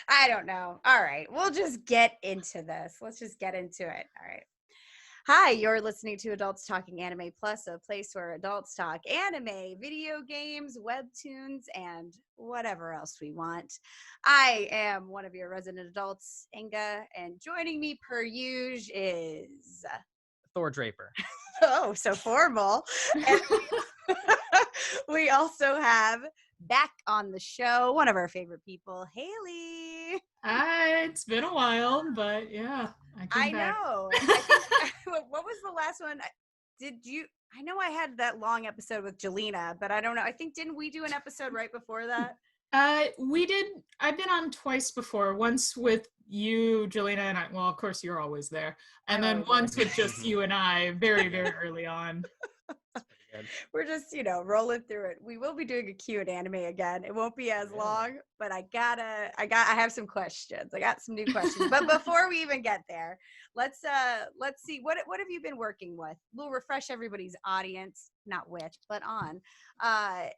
I don't know. All right. We'll just get into this. Let's just get into it. All right. Hi, you're listening to Adults Talking Anime Plus, a place where adults talk anime, video games, webtoons, and whatever else we want. I am one of your resident adults, Inga, and joining me per usual is Thor Draper. Oh, so formal. And we also have back on the show one of our favorite people, Haley. Hi, it's been a while, but yeah, I know. I think what was the last one? I know I had that long episode with Jelena, but I don't know. I think didn't we do an episode right before that? We did. I've been on twice before. Once with you, Jelena, and I. Well, of course, you're always there. And then once with just you and I, very, very early on. We're just, rolling through it. We will be doing a Q&A anime again. It won't be as long, but I have some questions. I got some new questions. But before we even get there, let's see what have you been working with? We'll refresh everybody's audience, not with, but on.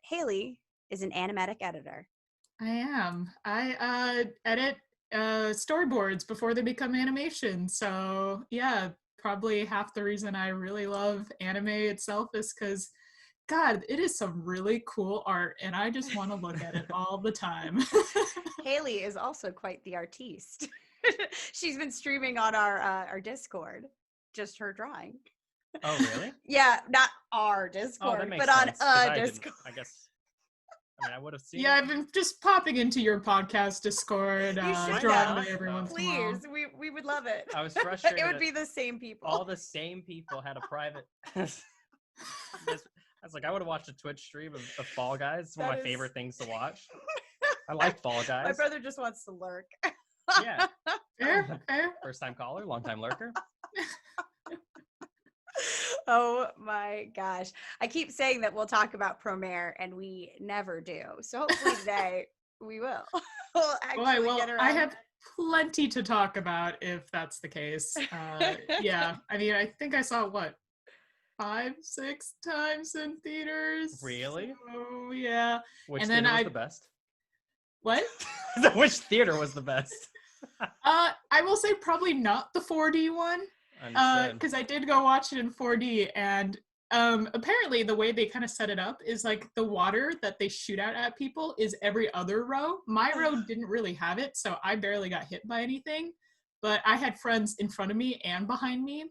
Haley is an animatic editor. I am. I edit storyboards before they become animation. So yeah, probably half the reason I really love anime itself is because, God, it is some really cool art, and I just want to look at it all the time. Haley is also quite the artiste. She's been streaming on our Discord, just her drawing. Oh, really? Yeah, not our Discord, but on a Discord. I guess. I would have seen. Yeah, I've been just popping into your podcast Discord, drawing by every once in a while. Please, we would love it. I was frustrated. It would be the same people. All the same people had a private. I was like, I would have watched a Twitch stream of Fall Guys. It's one of my favorite things to watch. I like Fall Guys. My brother just wants to lurk. Yeah. Fair. First time caller, long time lurker. Oh my gosh. I keep saying that we'll talk about Promare and we never do. So hopefully today we will. I have plenty to talk about if that's the case. Yeah, I think I saw 5-6 times in theaters. Really? Oh yeah. Which theater was the best? What? Which theater was the best? I will say probably not the 4D one. Because I did go watch it in 4D, and apparently the way they kind of set it up is like the water that they shoot out at people is every other row. My row didn't really have it, so I barely got hit by anything, but I had friends in front of me and behind me,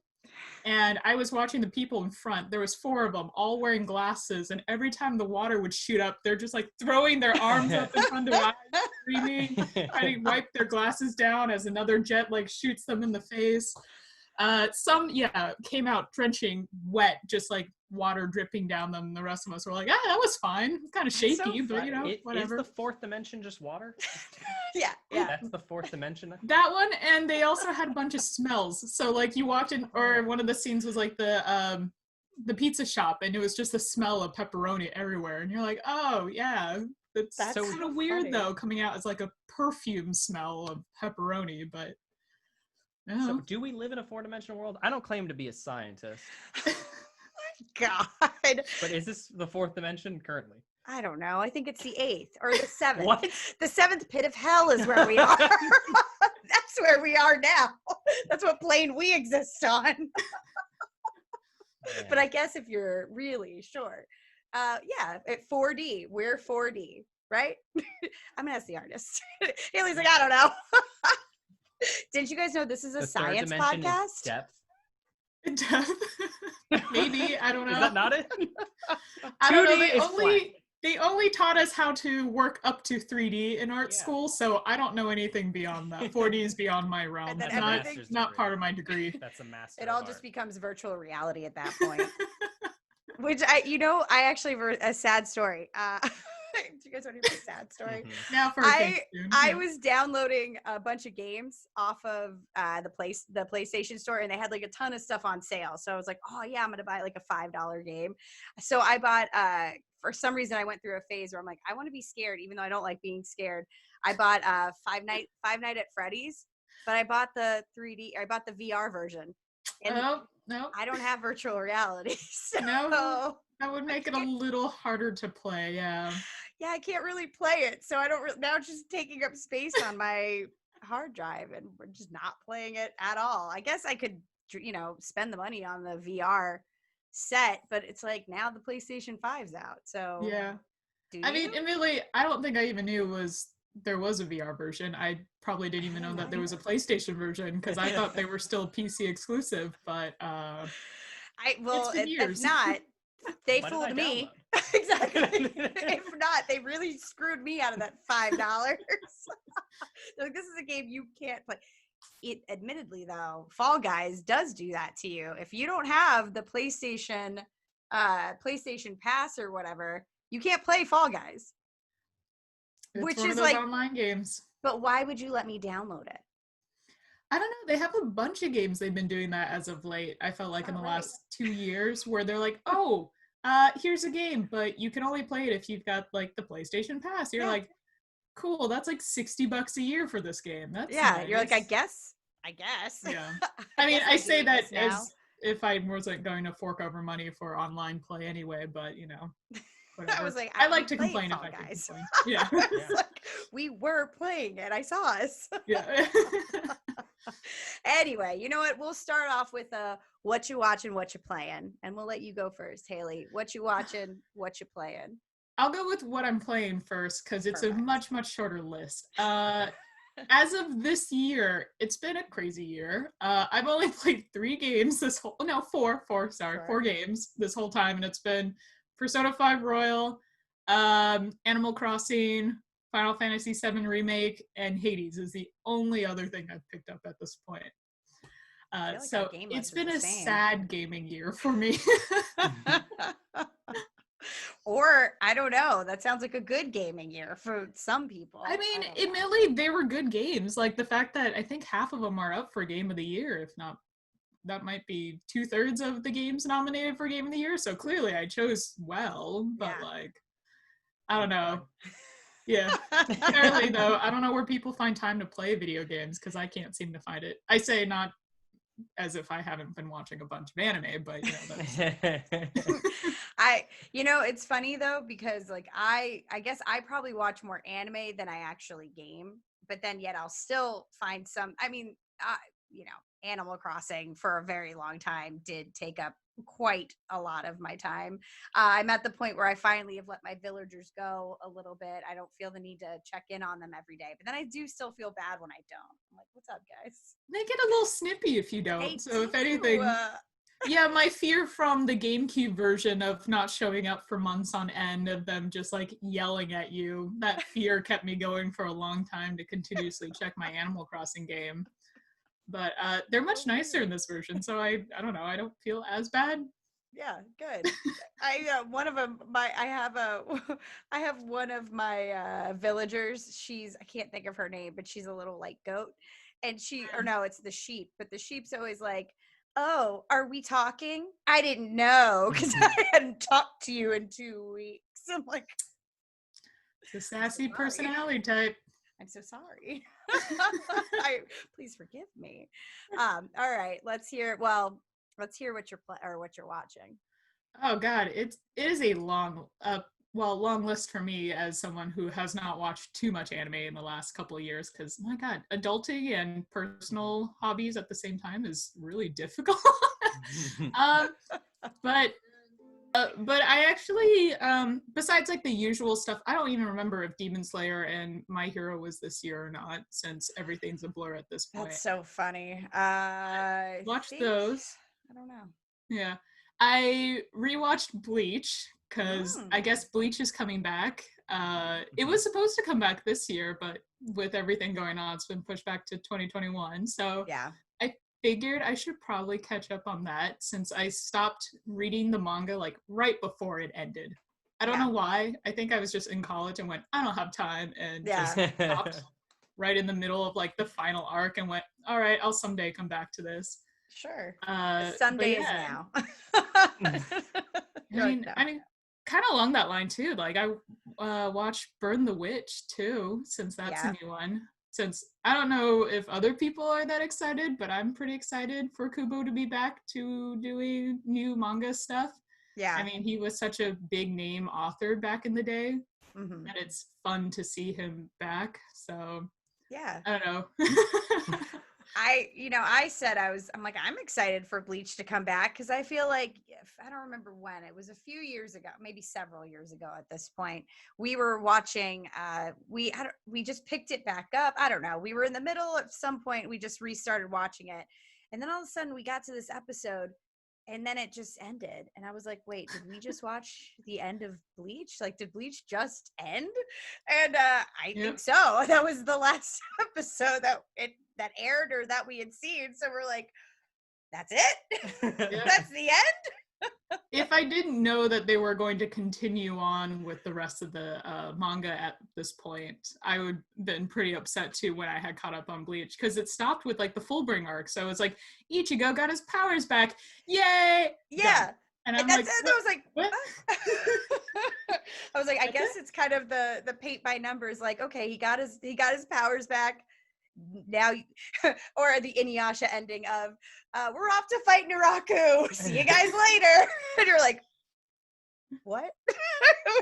and I was watching the people in front. There was 4 of them, all wearing glasses, and every time the water would shoot up, they're just like throwing their arms up in front of their eyes, screaming, trying to wipe their glasses down as another jet like shoots them in the face. Some came out drenching wet, just like water dripping down them. The rest of us were like, that was fine. It's kind of shaky, but whatever. Is the 4th dimension just water? Yeah. That's the 4th dimension. That one, and they also had a bunch of smells. So like you walked in, or one of the scenes was like the pizza shop, and it was just the smell of pepperoni everywhere, and you're like, oh yeah. That's so kind of weird funny. Though, coming out as like a perfume smell of pepperoni, but. No. So do we live in a 4-dimensional world? I don't claim to be a scientist. God. But is this the 4th dimension currently? I don't know. I think it's the 8th or the 7th. What? The 7th pit of hell is where we are. That's where we are now. That's what plane we exist on. But I guess if you're really sure. At 4D. We're 4D, right? I'm going to ask the artist. Haley's like, I don't know. Didn't you guys know this is a science podcast? Depth. Maybe, I don't know. Is that not it? I don't know. They only taught us how to work up to 3D in art school, so I don't know anything beyond that. 4D is beyond my realm. That's not part of my degree. That's a master. It all just becomes virtual reality at that point. Which I actually have a sad story. Do you guys want to hear a sad story? Mm-hmm. Now for I was downloading a bunch of games off of the PlayStation Store, and they had like a ton of stuff on sale. So I was like, oh yeah, I'm gonna buy like a $5 game. So I bought. For some reason, I went through a phase where I'm like, I want to be scared, even though I don't like being scared. I bought Five Night at Freddy's, but I bought the 3D. I bought the VR version. And no, I don't have virtual reality. So no. That would make it a little harder to play, yeah. Yeah, I can't really play it, so I don't. Now it's just taking up space on my hard drive, and we're just not playing it at all. I guess I could, spend the money on the VR set, but it's like now the PlayStation 5's out. So Yeah. do I mean, you? admittedly, I don't think I even knew there was a VR version. I probably didn't even know that there was a PlayStation version because I thought they were still PC exclusive, but it's been If years. not, they Why did I fooled me. download? Exactly. If not, they really screwed me out of that $5. Like, this is a game you can't play. It admittedly though, Fall Guys does do that to you. If you don't have the PlayStation Pass or whatever, you can't play Fall Guys. It's Which one is of those like, online games. but why would you let me download it? I don't know. They have a bunch of games they've been doing that as of late. I felt like in the last 2 years where they're like, oh, here's a game, but you can only play it if you've got like the PlayStation Pass. You're like, cool, that's like $60 a year for this game. That's nice. You're like, I guess. Yeah. I mean, I say that now. as if I wasn't going to fork over money for online play anyway, but whatever. I was like, I like to complain if I can Guys. complain. Yeah. Like, we were playing it. I saw us. Yeah. Anyway, you know what? We'll start off with what you watching, what you playing, and we'll let you go first, Haley. What you watching, what you playing? I'll go with what I'm playing first because it's a much, much shorter list. As of this year, it's been a crazy year. I've only played 3 games four games this whole time, and it's been Persona 5 Royal, Animal Crossing, Final Fantasy VII Remake, and Hades is the only other thing I've picked up at this point. So it's been a sad gaming year for me. Or, I don't know, that sounds like a good gaming year for some people. I mean, admittedly, they were good games. Like the fact that I think half of them are up for Game of the Year, if not, that might be 2/3 of the games nominated for Game of the Year. So clearly I chose well, but I don't know. Yeah. Apparently, though, I don't know where people find time to play video games because I can't seem to find it. I say not as if I haven't been watching a bunch of anime, but that's... it's funny though, because like I guess I probably watch more anime than I actually game, but then yet I'll still find some, Animal Crossing for a very long time did take up quite a lot of my time. I'm at the point where I finally have let my villagers go a little bit. I don't feel the need to check in on them every day, but then I do still feel bad when I don't. I'm like, what's up, guys? They get a little snippy if you don't. So if anything, my fear from the GameCube version of not showing up for months on end, of them just like yelling at you, that fear kept me going for a long time to continuously check my Animal Crossing game. But they're much nicer in this version, so I don't know. I don't feel as bad. Yeah, good. I have one of my villagers. I can't think of her name, but she's a little like goat, and it's the sheep. But the sheep's always like, "Oh, are we talking? I didn't know because I hadn't talked to you in 2 weeks." I'm like, it's a sassy personality type. I'm so sorry. Please forgive me. All right, let's hear what you're watching. Oh God, it is a long list for me as someone who has not watched too much anime in the last couple of years. Because my God, adulting and personal hobbies at the same time is really difficult. But I actually, besides like the usual stuff, I don't even remember if Demon Slayer and My Hero was this year or not, since everything's a blur at this point. That's so funny. Watch those. I don't know. Yeah. I rewatched Bleach because I guess Bleach is coming back. It was supposed to come back this year, but with everything going on, it's been pushed back to 2021. So yeah. I figured I should probably catch up on that since I stopped reading the manga like right before it ended. I don't know why. I think I was just in college and went, I don't have time, and just stopped right in the middle of like the final arc and went, all right, I'll someday come back to this. Sure. Some days now. I mean, kind of along that line too. Like I watched Burn the Witch too, since that's a new one. Since I don't know if other people are that excited, but I'm pretty excited for Kubo to be back to doing new manga stuff. Yeah. I mean, he was such a big name author back in the day. Mm-hmm. and it's fun to see him back. So yeah, I don't know. I'm like, I'm excited for Bleach to come back because I feel like, I don't remember when, it was a few years ago, maybe several years ago at this point, we were watching, we just picked it back up. I don't know. We were in the middle at some point, we just restarted watching it. And then all of a sudden we got to this episode and then it just ended. And I was like, wait, did we just watch the end of Bleach? Like, did Bleach just end? And I think so. That was the last episode that aired or that we had seen. So we're like, that's it? That's the end? If I didn't know that they were going to continue on with the rest of the manga at this point, I would have been pretty upset too when I had caught up on Bleach, because it stopped with like the Fullbring arc. So it's like, Ichigo got his powers back. Yay! Yeah. Done. And I'm that's like, it. I was like, what? I was like, I guess it's kind of the paint by numbers. Like, okay, he got his powers back. Now, or the Inuyasha ending of, we're off to fight Naraku. See you guys later. And you're like, what?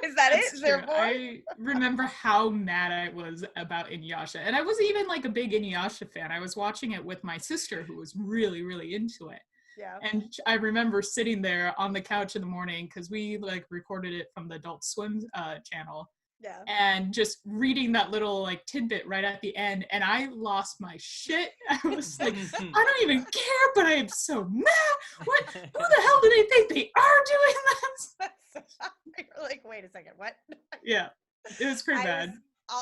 Is that That's it? Is there true. more? I remember how mad I was about Inuyasha. And I wasn't even like a big Inuyasha fan. I was watching it with my sister, who was really, really into it. Yeah. And I remember sitting there on the couch in the morning, because we like recorded it from the Adult Swim channel. Yeah. And just reading that little like tidbit right at the end, and I lost my shit. I was like, I don't even care, but I am so mad. What? Who the hell do they think they are doing this? You're like, wait a second, what? Yeah, it was pretty bad.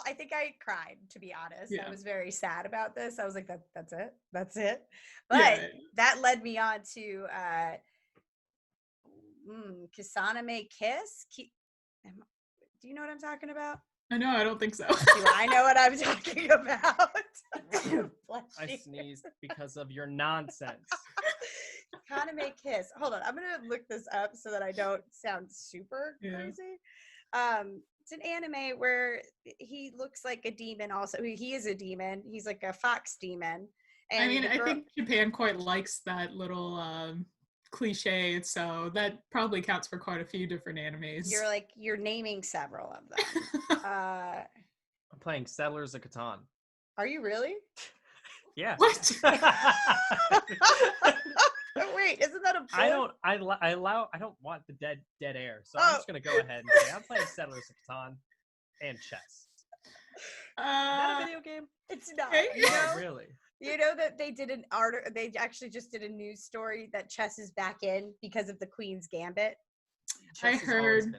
I think I cried, to be honest. Yeah. I was very sad about this. I was like, that's it. But that led me on to Kisaname Kiss. Do you know what I'm talking about? No, I don't think so. Do I know what I'm talking about? I sneezed because of your nonsense. Kaname Kiss. Hold on, I'm gonna look this up so that I don't sound super crazy. It's an anime where he looks like a demon. Also, he is a demon. He's like a fox demon. And I mean, I think Japan quite likes that little cliche, so that probably counts for quite a few different animes. You're naming several of them. I'm playing Settlers of Catan. Are you really? Yeah. What? Wait, isn't that a book? I don't want the dead air, so I'm just gonna go ahead and say I'm playing Settlers of Catan and chess. Is that a video game? It's not. Okay. Really? You know that they did an article, they actually just did a news story that chess is back in because of the Queen's Gambit. I heard.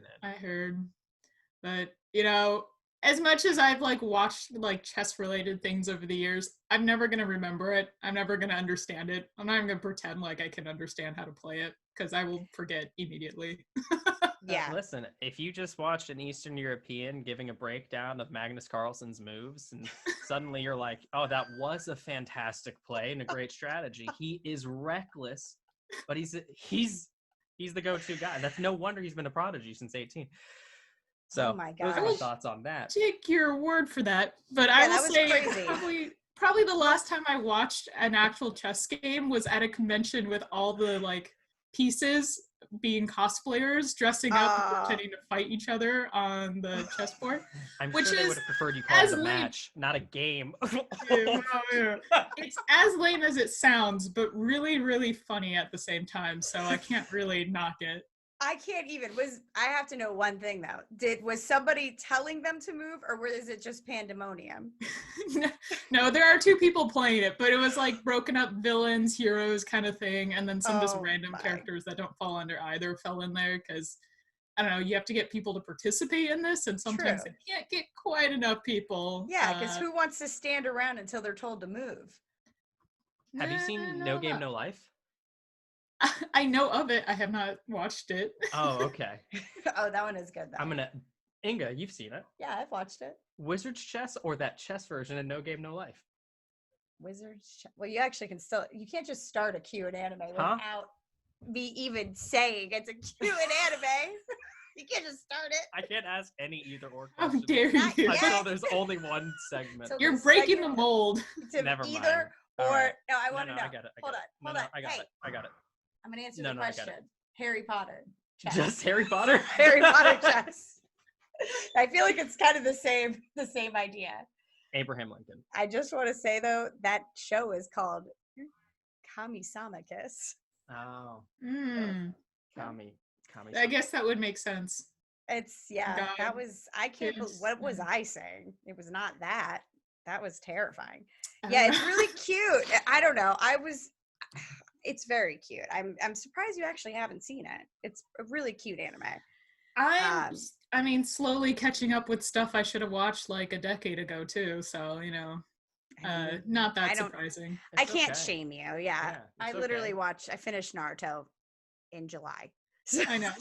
But, you know, as much as I've like watched like chess related things over the years, I'm never going to remember it. I'm never going to understand it. I'm not even going to pretend like I can understand how to play it, because I will forget immediately. Yeah. Listen, if you just watched an Eastern European giving a breakdown of Magnus Carlsen's moves, and suddenly you're like, oh, that was a fantastic play and a great strategy. He is reckless, but he's the go-to guy. That's no wonder he's been a prodigy since 18. So, oh my God. Those are my thoughts on that. Take your word for that, but I will say probably the last time I watched an actual chess game was at a convention with all the like pieces being cosplayers dressing up and pretending to fight each other on the chessboard. I'm sure they would have preferred you call it a match, not a game. It's as lame as it sounds, but really, really funny at the same time, so I can't really knock it. I can't even. I have to know one thing though. Was somebody telling them to move, or is it just pandemonium? No, there are two people playing it, but it was like broken up villains, heroes kind of thing, and then some just random characters that don't fall under either fell in there, because I don't know, you have to get people to participate in this, and sometimes you can't get quite enough people. Yeah, because who wants to stand around until they're told to move? Have you seen No Game, No Life? I know of it. I have not watched it. Oh, okay. Oh, that one is good though. Inga, you've seen it. Yeah, I've watched it. Wizard's Chess or that chess version of No Game, No Life? Wizard's Chess. Well, you actually can still, you can't just start a queue in anime without me even saying it's a queue in anime. You can't just start it. I can't ask any either or question. How dare you? Until there's only one segment. So you're breaking the mold. Never mind. Or, right. No, I want to know. I got it. Hold on. I got it. I'm going to answer the question. Harry Potter. Chess. Just Harry Potter? Harry Potter chess. I feel like it's kind of the same idea. Abraham Lincoln. I just want to say though, that show is called Kami-sama Kiss. Oh. Kami. I guess that would make sense. It's that was I can't believe what was I saying? It was not that. That was terrifying. Yeah, it's really cute. I don't know. It's very cute. I'm surprised you actually haven't seen it. It's a really cute anime. I mean, slowly catching up with stuff I should have watched like a decade ago too. So, not that surprising. I can't shame you. Yeah. I literally okay. I finished Naruto in July. I know.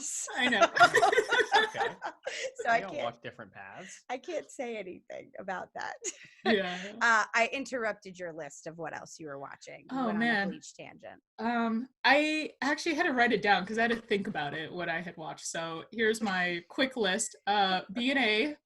Okay. So I can't walk different paths. I can't say anything about that. Yeah. I interrupted your list of what else you were watching. Oh man, on a Bleach tangent. I actually had to write it down because I had to think about it, what I had watched. So here's my quick list: B&A,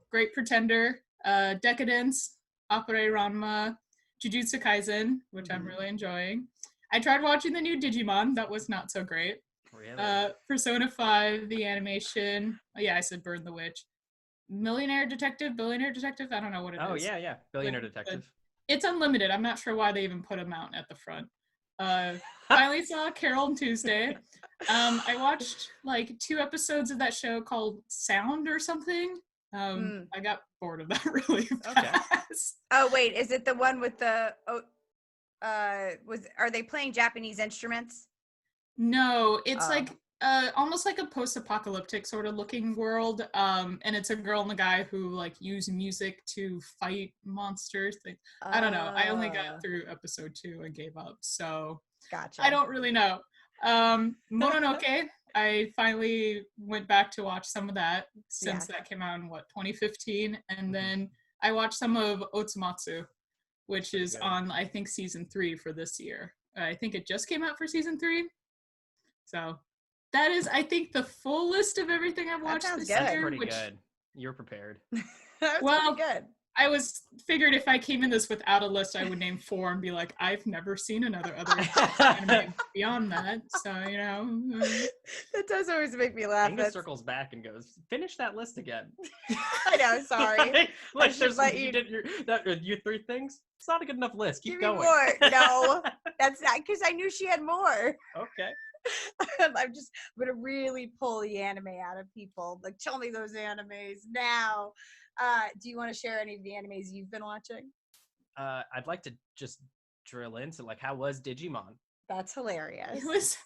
Great Pretender, Decadence, Appare Ranma, Jujutsu Kaisen, which I'm really enjoying. I tried watching the new Digimon. That was not so great. Really? Persona 5, the animation. Oh, yeah, I said Burn the Witch. Billionaire Detective. I don't know what it is. Oh, yeah. Billionaire Detective. It's unlimited. I'm not sure why they even put a mountain at the front. Finally saw Carol and Tuesday. I watched like 2 episodes of that show called Sound or something. I got bored of that really fast. Oh, wait. Is it the one with the... are they playing Japanese instruments? No, it's like almost like a post-apocalyptic sort of looking world, and it's a girl and a guy who like use music to fight monsters. I don't know. I only got through episode 2 and gave up, so gotcha. I don't really know. Mononoke, I finally went back to watch some of that since that came out in 2015, and then I watched some of Otsumatsu, which is on I think season 3 for this year. I think it just came out for season 3. So that is, I think, the full list of everything I've watched this year. That's pretty good. You're prepared. Well, pretty good. I figured if I came in this without a list, I would name 4 and be like, I've never seen other anime beyond that. So, That does always make me laugh. Inga circles back and goes, finish that list again. I know, sorry. Like there's you did your 3 things. It's not a good enough list. Keep going. More. No, that's not because I knew she had more. Okay. I'm gonna really pull the anime out of people. Like, tell me those animes now. Do you want to share any of the animes you've been watching? I'd like to just drill into like, how was Digimon? That's hilarious. It was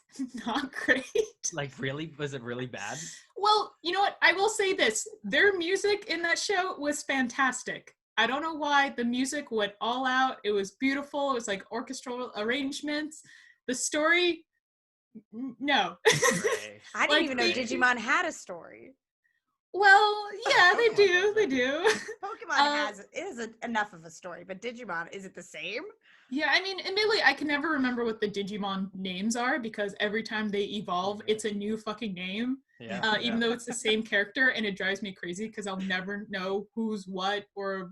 not great. Like, really? Was it really bad? Well, you know what? I will say this. Their music in that show was fantastic. I don't know why. The music went all out. It was beautiful. It was like orchestral arrangements. The story, no. I didn't even know Digimon had a story. Well, yeah, they do. Pokemon is enough of a story, but Digimon, is it the same? Yeah, I mean, admittedly, I can never remember what the Digimon names are because every time they evolve, it's a new fucking name. Yeah. Even though it's the same character, and it drives me crazy because I'll never know who's what or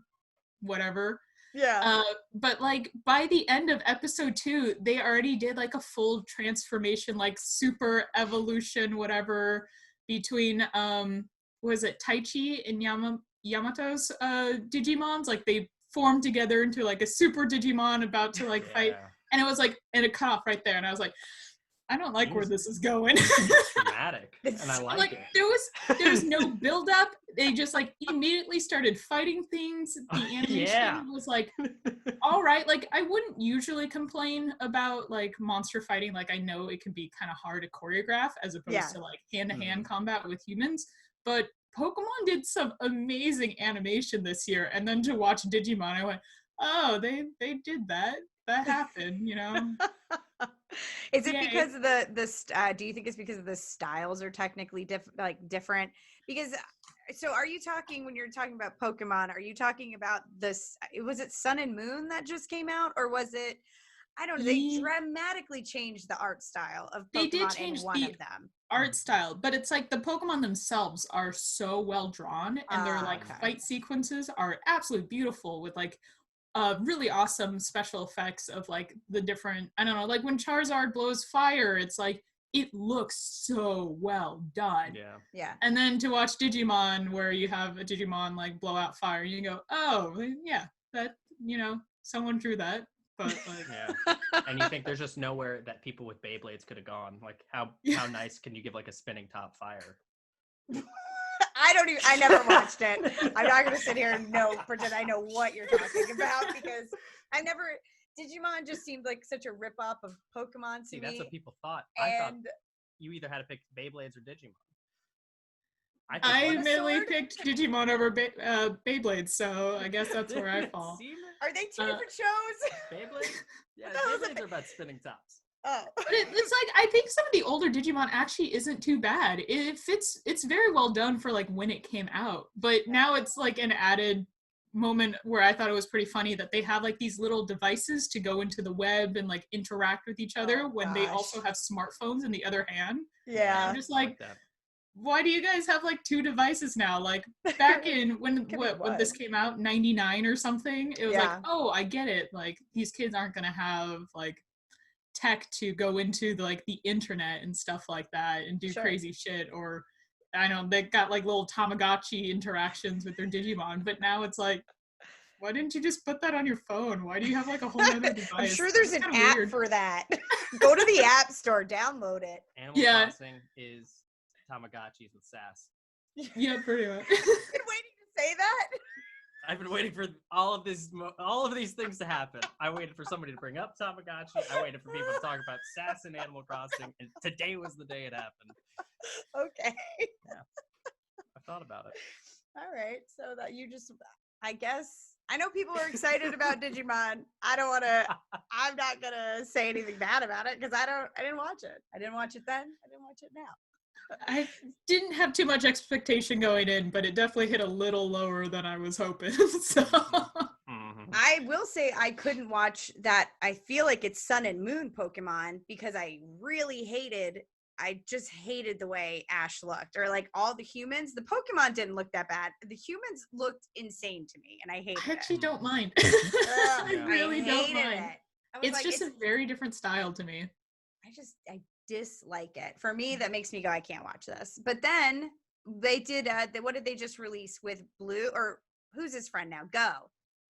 whatever. Yeah. But like by the end of episode 2, they already did like a full transformation, like super evolution, whatever, between was it Taichi and Yamato's Digimons? Like they formed together into like a super Digimon about to like fight, and it was like, and it cut off right there, and I was like, I don't like where this is going. Dramatic, and I like it. There was no build up. They just like immediately started fighting things. The animation was like, all right. Like I wouldn't usually complain about like monster fighting. Like I know it can be kind of hard to choreograph as opposed to like hand-to-hand combat with humans. But Pokemon did some amazing animation this year. And then to watch Digimon, I went, oh, they did that. That happened, Is it because of the do you think it's because of the styles are technically different? Because so are you talking, when you're talking about Pokemon, are you talking about this, was it Sun and Moon that just came out, or was it, I don't know, they dramatically changed the art style of Pokemon. They did change in one of them. Art style, but it's like the Pokemon themselves are so well drawn, and their like fight sequences are absolutely beautiful with like really awesome special effects of like the different, I don't know, like when Charizard blows fire, it's like it looks so well done. Yeah. And then to watch Digimon, where you have a Digimon like blow out fire, you go, oh yeah, that, you know, someone drew that. But like, yeah. And you think there's just nowhere that people with Beyblades could have gone. Like how nice can you give like a spinning top fire? I never watched it. I'm not gonna sit here and pretend I know what you're talking about, because Digimon just seemed like such a rip-off of Pokemon to See, me. that's what people thought. And I thought you either had to pick Beyblades or Digimon. I admittedly picked Digimon over Beyblades, so I guess that's where I fall. Are they two different shows? Beyblades? Yeah, Beyblades are about spinning tops. Oh. But it's like, I think some of the older Digimon actually isn't too bad. It's very well done for like when it came out. But now it's like an added moment where I thought it was pretty funny that they have like these little devices to go into the web and like interact with each other when they also have smartphones in the other hand. Yeah. And I'm just like why do you guys have like two devices now? Like back in when this came out, 99 or something, it was like, oh, I get it. Like these kids aren't gonna have like tech to go into the internet and stuff like that and do crazy shit. Or I know they got like little Tamagotchi interactions with their Digimon, but now it's like, why didn't you just put that on your phone? Why do you have like a whole other device? I'm sure there's an app for that. Go to the app store, download it. Animal Crossing is Tamagotchis with sass. Yeah, pretty much. You've been waiting to say that? I've been waiting for all of these things to happen. I waited for somebody to bring up Tamagotchi. I waited for people to talk about sass in Animal Crossing, and today was the day it happened. Okay. Yeah. I thought about it. All right. So that I guess, I know people are excited about Digimon. I'm not going to say anything bad about it because I didn't watch it. I didn't watch it then. I didn't watch it now. I didn't have too much expectation going in, but it definitely hit a little lower than I was hoping. So I will say I couldn't watch that. I feel like it's Sun and Moon Pokemon because I just hated the way Ash looked, or like all the humans. The Pokemon didn't look that bad. The humans looked insane to me, and I hated it. I actually don't mind. I really don't mind. It's like, just a very different style to me. I dislike it. For me, that makes me go, I can't watch this. But then they did what did they just release with Blue, or who's his friend now? Go.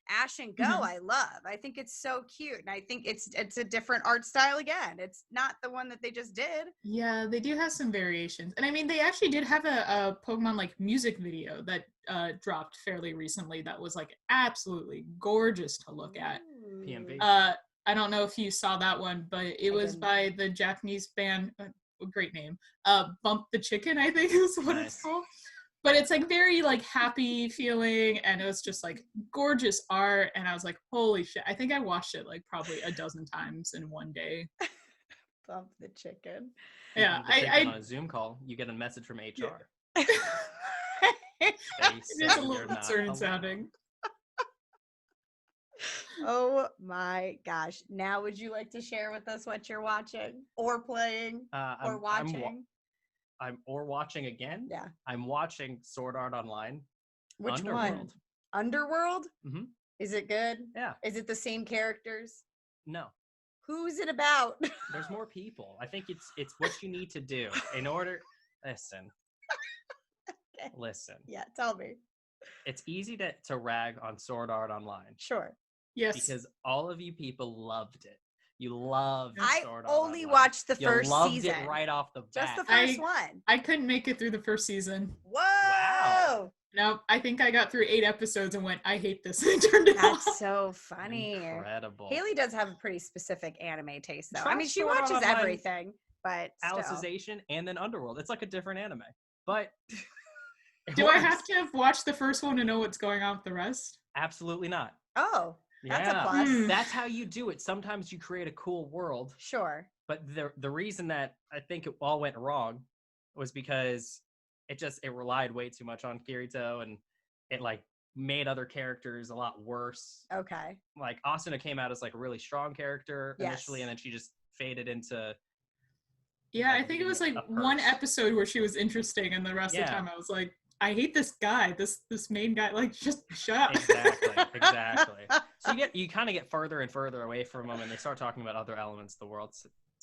Ash and Go. I love. I think it's so cute, and I think it's a different art style again. It's not the one that they just did. Yeah, they do have some variations, and I mean they actually did have a Pokemon like music video that dropped fairly recently that was like absolutely gorgeous to look at. PMV. I don't know if you saw that one, but it was by the Japanese band, great name, Bump the Chicken, I think is what it's called. But it's like very like happy feeling, and it was just like gorgeous art, and I was like, holy shit. I think I watched it like probably a dozen times in one day. Bump the Chicken. Yeah. I on a Zoom call, you get a message from HR. It's a little concerning sounding. Oh my gosh. Now would you like to share with us what you're watching or playing or watching? Or watching again? Yeah. I'm watching Sword Art Online. Which Underworld. one? Underworld? Mm-hmm. Is it good? Yeah. Is it the same characters? No. Who's it about? There's more people. I think it's what you need to do in order. Listen. Okay. Listen. Yeah, tell me. It's easy to rag on Sword Art Online. Sure. Yes. Because all of you people loved it. You loved Sword Art only Online. watched the first loved season. It right off the bat. Just the first one. I couldn't make it through the first season. Whoa! Wow. No, I think I got through 8 episodes and went, I hate this. And turned it off. That's so funny. Incredible. Haley does have a pretty specific anime taste, though. Try I mean, she Sword Art watches Online, everything, but Alicization and then Underworld. It's like a different anime. But do I have to have watched the first one to know what's going on with the rest? Absolutely not. Oh, that's a plus. That's how you do it. Sometimes you create a cool world. Sure. But the reason that I think it all went wrong was because it relied way too much on Kirito, and it like made other characters a lot worse. Okay. Like Asuna came out as like a really strong character initially, and then she just faded into. Yeah, I think it was like one episode where she was interesting, and the rest of the time I was like, I hate this guy, this main guy. Like, just shut up. Exactly. So you kind of get further and further away from them, and they start talking about other elements of the world.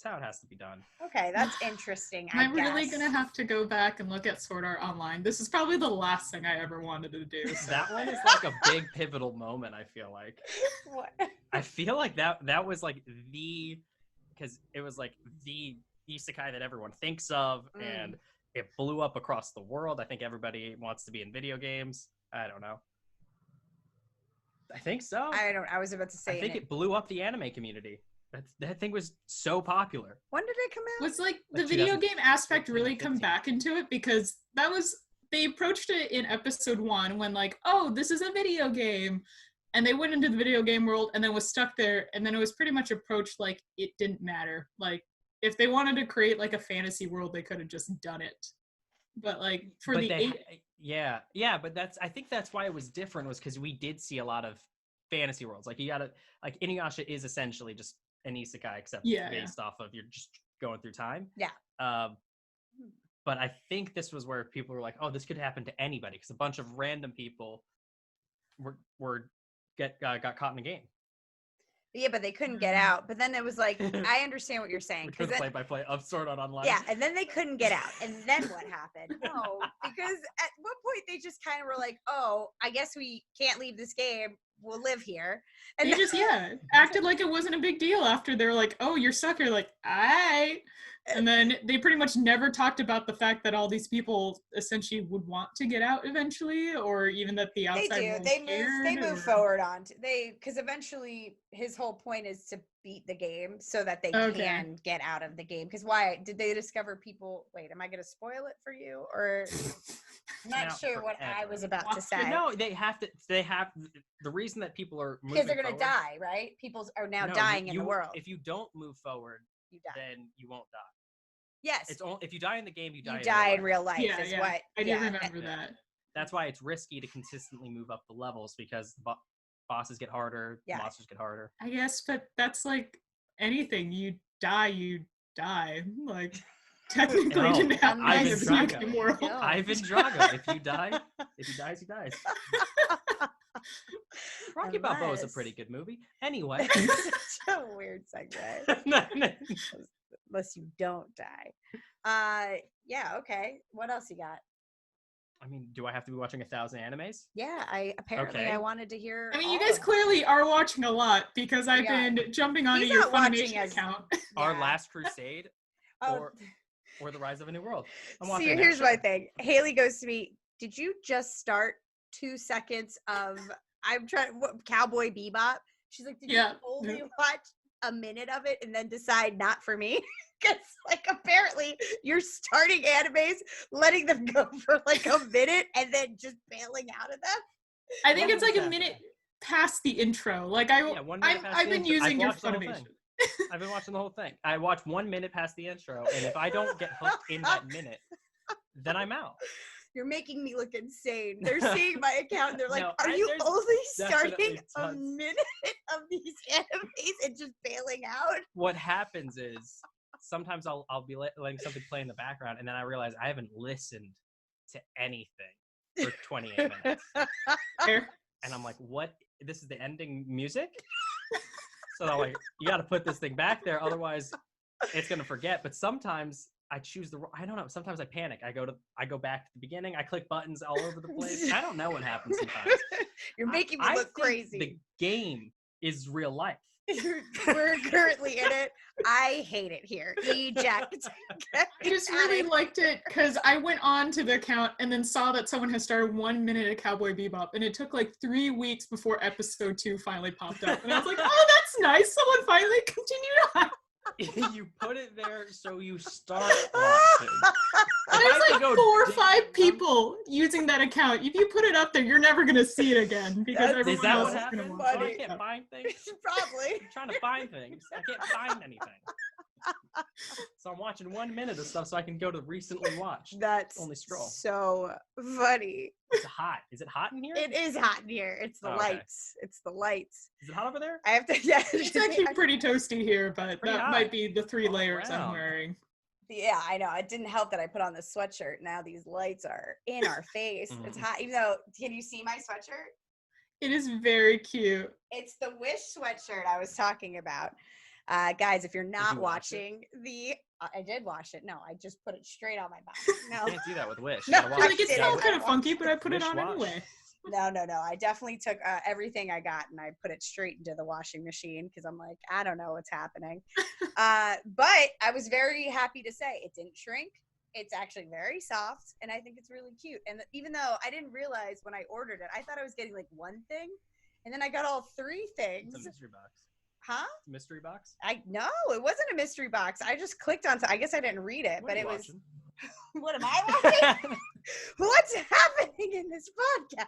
That's how it has to be done. Okay, that's interesting. I'm really gonna have to go back and look at Sword Art Online. This is probably the last thing I ever wanted to do. So. That one is like a big pivotal moment, I feel like. What? I feel like that was like because it was like the isekai that everyone thinks of, and it blew up across the world. I think everybody wants to be in video games. I don't know. I think so. I was about to say. I think it blew up the anime community. That thing was so popular. When did it come out? Was like the video game aspect really come back into it, because they approached it in episode 1 when like, oh, this is a video game, and they went into the video game world and then was stuck there, and then it was pretty much approached like it didn't matter. Like if they wanted to create like a fantasy world, they could have just done it. But like for but but I think that's why it was different, was because we did see a lot of fantasy worlds. Like Inuyasha is essentially just an isekai, except based off of you're just going through time. Yeah. But I think this was where people were like, oh, this could happen to anybody, because a bunch of random people got caught in a game. Yeah, but they couldn't get out. But then it was like, I understand what you're saying. We're doing play-by-play of Sword Art Online. Yeah, and then they couldn't get out. And then what happened? No, because at one point they just kind of were like, oh, I guess we can't leave this game. We'll live here. And they just, acted like it wasn't a big deal after they're like, oh, you're stuck here. Like, all right. And then they pretty much never talked about the fact that all these people essentially would want to get out eventually, or even that the outside they move forward on because eventually his whole point is to beat the game so that they can get out of the game. Because why did they discover people? Wait, am I going to spoil it for you, or I'm not sure what I was about to say. No, they have the reason that people are moving because they're going to die, right? People are now dying in the world. If you don't move forward, you die. Then you won't die. Yes. It's only if you die in the game, you die. You die in real life. What I do remember that. That's why it's risky to consistently move up the levels, because bosses get harder, monsters get harder. I guess, but that's like anything. You die. Like technically, didn't happen in the video game world. Ivan Drago. If he dies, he dies. Rocky Balboa is a pretty good movie. Anyway. Such a weird segue. Unless you don't die. Yeah, okay. What else you got? I mean, do I have to be watching 1,000 animes? Yeah, I wanted to hear. I mean, you guys clearly are watching a lot, because I've been jumping onto your Funimation account. Our Last Crusade or The Rise of a New World. See, here's my thing. Haley goes to me, did you just start 2 seconds of Cowboy Bebop? She's like, did you only watch a minute of it and then decide not for me? Because like apparently you're starting animes, letting them go for like a minute and then just bailing out of them. I think it's like a minute past the intro. Like I've been using your Funimation. I've been watching the whole thing. I watch 1 minute past the intro, and if I don't get hooked in that minute, then I'm out. You're making me look insane. They're seeing my account and they're like, are you only starting a minute of these animes and just bailing out? What happens is sometimes I'll be letting something play in the background, and then I realize I haven't listened to anything for 28 minutes. And I'm like, what? This is the ending music? So I'm like, you got to put this thing back there, otherwise it's going to forget. But sometimes I choose I don't know. Sometimes I panic. I go back to the beginning. I click buttons all over the place. I don't know what happens sometimes. You're making me look crazy. The game is real life. We're currently in it. I hate it here. Eject. I just really liked it because I went on to the account and then saw that someone had started 1 minute of Cowboy Bebop, and it took like 3 weeks before episode 2 finally popped up. And I was like, oh, that's nice. Someone finally continued on. You put it there so you start watching. There's like 4 or 5 people using that account. If you put it up there, you're never going to see it again because everyone else is going to watch it. I can't find things. Probably. I'm trying to find things. I can't find anything. So I'm watching 1 minute of stuff so I can go to recently watched. That's only scroll. So funny. It's hot. Is it hot in here? It is hot in here. It's the lights. It's the lights. Is it hot over there? I have to. Yeah, it's actually pretty toasty here, but that might be the 3 layers I'm wearing. Yeah, I know. It didn't help that I put on the sweatshirt. Now these lights are in our face. It's hot. Even though, can you see my sweatshirt? It is very cute. It's the Wish sweatshirt I was talking about. Guys, if you're you not wash it? watching I did wash it. No, I just put it straight on my body. No. You can't do that with Wish. You No, gotta I wash like, it it. smells kind of Wash funky, it. but I put it Wish on wash. anyway. No. I definitely took everything I got and I put it straight into the washing machine because I'm like, I don't know what's happening. But I was very happy to say it didn't shrink. It's actually very soft, and I think it's really cute. And even though I didn't realize when I ordered it, I thought I was getting like one thing, and then I got all three things. It's a mystery box. Huh? It's a mystery box? No, it wasn't a mystery box. I just clicked on. I guess I didn't read it, What but are it you was. watching? What am I watching? What's happening in this podcast?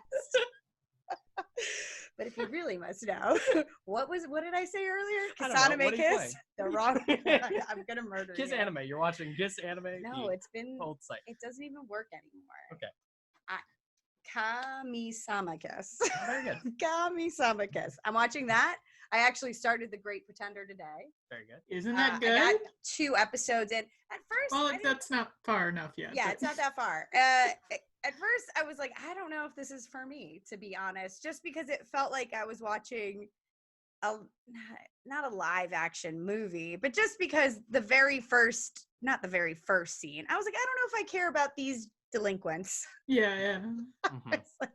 But if you really must know, what did I say earlier? I don't know. Kasana What are you Kiss? playing? The wrong one. I'm gonna murder Kiss you. Anime. You're watching Kiss Anime? No, it's been. Old site. It doesn't even work anymore. Okay. Kami-sama Kiss. Very good. Kami-sama Kiss. I'm watching that. I actually started The Great Pretender today. Very good. Isn't that good? I got 2 episodes in. At first, Well, that's not far enough yet. yeah, but- it's not that far. At first, I was like, I don't know if this is for me, to be honest, just because it felt like I was watching not a live action movie, but just because not the very first scene, I was like, I don't know if I care about these delinquents. Yeah. Mhm. It's like,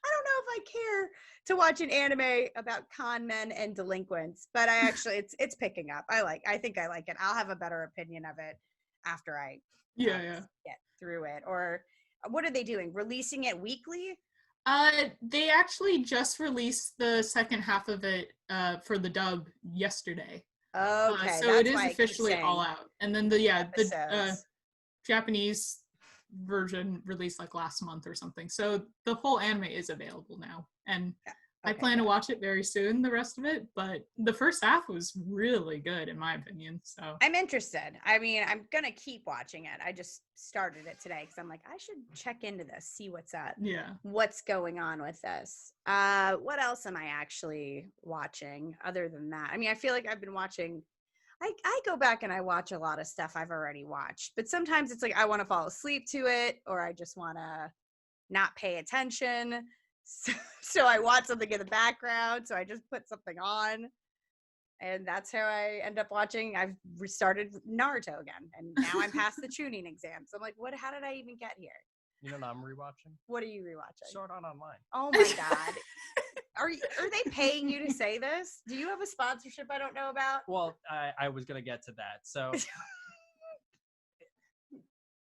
I don't know if I care to watch an anime about con men and delinquents, but I actually, it's picking up. I think I like it. I'll have a better opinion of it after I Yeah. get through it. Or what are they doing? Releasing it weekly? They actually just released the second half of it for the dub yesterday. Okay, so that's it is why I keep officially saying all out. And then the episodes. Japanese version released like last month or something. So the whole anime is available now. And I plan to watch it very soon, the rest of it, but the first half was really good in my opinion. So I'm interested. I mean, I'm gonna keep watching it. I just started it today because I'm like, I should check into this, see what's up. yeah. What's going on with this. What else am I actually watching other than that? I mean, I feel like I've been watching, I go back and I watch a lot of stuff I've already watched, but sometimes it's like I want to fall asleep to it, or I just want to not pay attention. So I watch something in the background, so I just put something on, and that's how I end up watching. I've restarted Naruto again, and now I'm past the tuning exam. So I'm like, how did I even get here? You know what I'm rewatching? What are you rewatching? Sword Art Online. Oh my god. Are they paying you to say this? Do you have a sponsorship I don't know about? Well, I was gonna get to that. So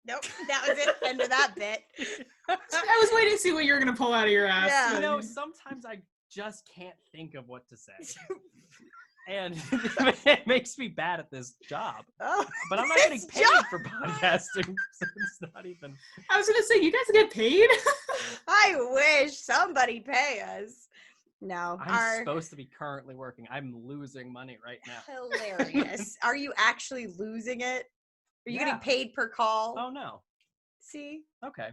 Nope, that was it. End of that bit. I was waiting to see what you were gonna pull out of your ass. Yeah. you but- know, sometimes I just can't think of what to say, and it makes me bad at this job. Oh, But I'm not getting this paid job. for podcasting, so it's not even. I was gonna say, you guys get paid? I wish somebody pay us. No, I'm supposed to be currently working. I'm losing money right now. hilarious. Are you actually losing it? Are you Yeah. getting paid per call? Oh no. See, Okay.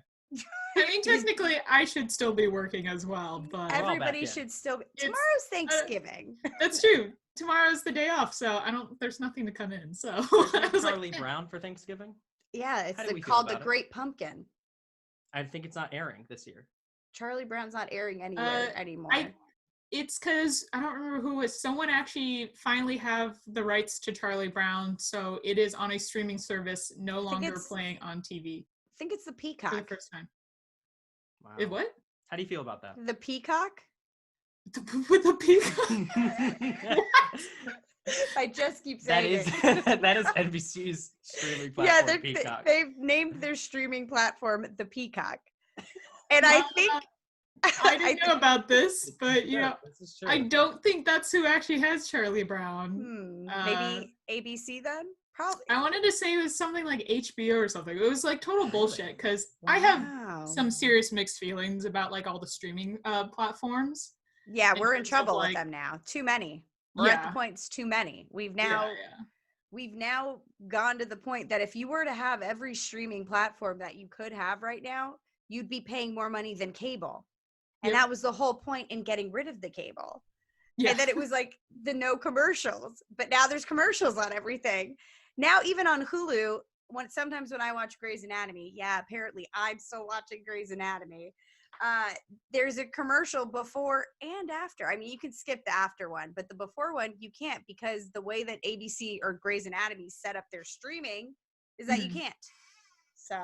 I mean, technically, I should still be working as well, but all back everybody in. should still. It's, Tomorrow's Thanksgiving. that's true. Tomorrow's the day off, so there's nothing to come in. So Isn't I it was Charlie like, Brown for Thanksgiving? Yeah, it's How do we feel called The about it? Great Pumpkin. I think it's not airing this year. Charlie Brown's not airing anywhere anymore. it's because I don't remember who it was. Someone actually finally have the rights to Charlie Brown, so it is on a streaming service, no longer it's- playing on TV I think it's the for the Peacock. first time. Wow. What? How do you feel about that? The Peacock? With the Peacock? I just keep That saying is it. that is NBC's streaming Yeah, platform. Peacock. they've named their streaming platform the Peacock, and I think I didn't know about this, but you Sure, know, this is true. I don't think that's who actually has Charlie Brown. maybe ABC then. Probably. I wanted to say it was something like HBO or something. It was like total bullshit because I have Wow. some serious mixed feelings about like all the streaming platforms. Yeah, in we're in terms of, trouble with like- them now. Too many. We're at the Yeah. point it's too many. We've Yeah, now gone to the point that if you were to have every streaming platform that you could have right now, you'd be paying more money than cable. And Yep. that was the whole point in getting rid of the cable. yeah. And then it was like the no commercials. But now there's commercials on everything. Now even on Hulu, sometimes when I watch Grey's Anatomy, yeah, apparently I'm still watching Grey's Anatomy. there's a commercial before and after. I mean, you can skip the after one, but the before one you can't, because the way that ABC or Grey's Anatomy set up their streaming is that you can't. So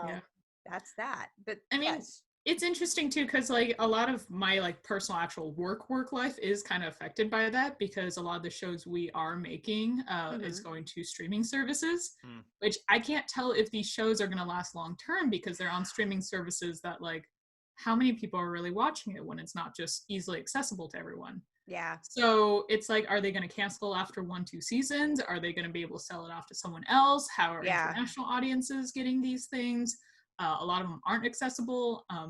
that's that. But I mean, it's interesting too, because like a lot of my like personal actual work life is kind of affected by that, because a lot of the shows we are making is going to streaming services, which I can't tell if these shows are going to last long term, because they're on streaming services that like, how many people are really watching it when it's not just easily accessible to everyone? Yeah. So it's like, are they going to cancel after 1-2 seasons? Are they going to be able to sell it off to someone else? How are international audiences getting these things? A lot of them aren't accessible. I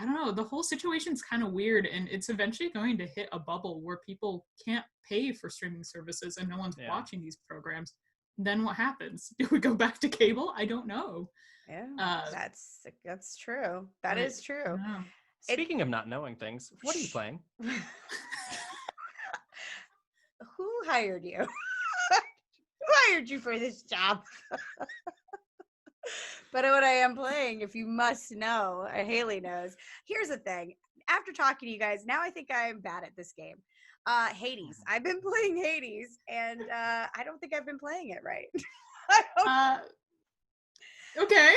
don't know. The whole situation's kind of weird, and it's eventually going to hit a bubble where people can't pay for streaming services and no one's watching these programs. Then what happens? Do we go back to cable? I don't know. Yeah, that's true. That is true. Speaking of not knowing things, what are you playing? Who hired you? Who hired you for this job? But what I am playing, if you must know, Haley knows. Here's the thing. After talking to you guys, now I think I'm bad at this game. Hades. I've been playing Hades, and I don't think I've been playing it right. Okay.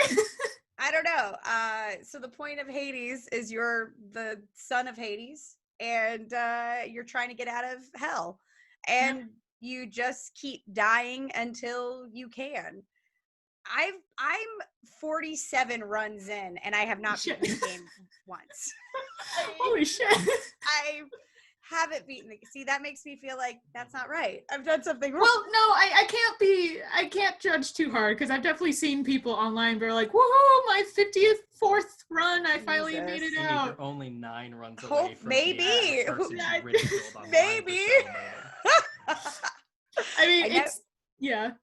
I don't know. So the point of Hades is you're the son of Hades, and you're trying to get out of hell, and you just keep dying until you can. I'm 47 runs in, and I have not beaten the game once. Holy shit! I haven't beaten the. See, that makes me feel like that's not right. I've done something wrong. Well, no, I can't judge too hard, because I've definitely seen people online who are like, "Woohoo! My 54th run! I finally made it out." You're only 9 runs away from maybe. Maybe. I mean,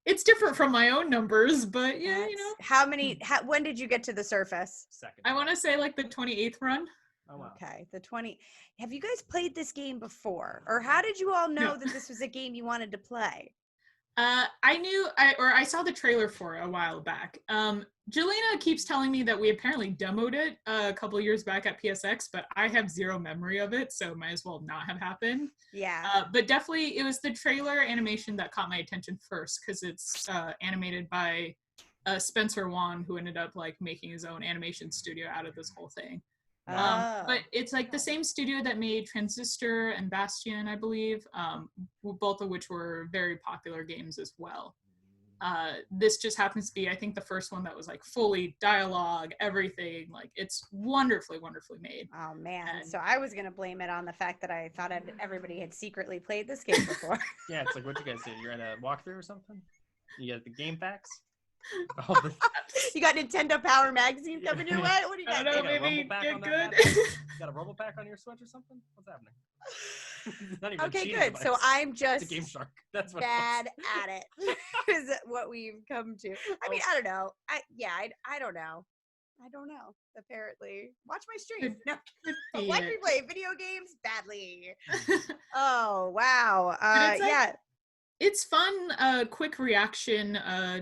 it's different from my own numbers, but you know. How many? When did you get to the surface? Second. I want to say like the 28th run. Oh, wow. Okay, the 20. Have you guys played this game before, or how did you all know that this was a game you wanted to play? I saw the trailer for it a while back. Jelena keeps telling me that we apparently demoed it a couple of years back at PSX, but I have zero memory of it, so might as well not have happened. Yeah. But definitely it was the trailer animation that caught my attention first, because it's animated by Spencer Wan, who ended up like making his own animation studio out of this whole thing. But it's like the same studio that made Transistor and Bastion, I believe, both of which were very popular games as well. This just happens to be, I think, the first one that was like fully dialogue, everything. Like, it's wonderfully made. Oh man! So I was gonna blame it on the fact that I thought everybody had secretly played this game before. Yeah, it's like, what you guys did? You're at a walkthrough or something? You got the game packs? You got Nintendo Power Magazine coming your way? What do you got? I don't know, maybe get good. You got a Rumble Pack on your Switch or something? What's happening? Okay, good. So I'm just it's a Game Shark. That's what bad at it. Is what we've come to. I mean, I don't know. I don't know. I don't know. Apparently, watch my stream. No, watch me play video games badly. Oh wow. It's fun, quick reaction,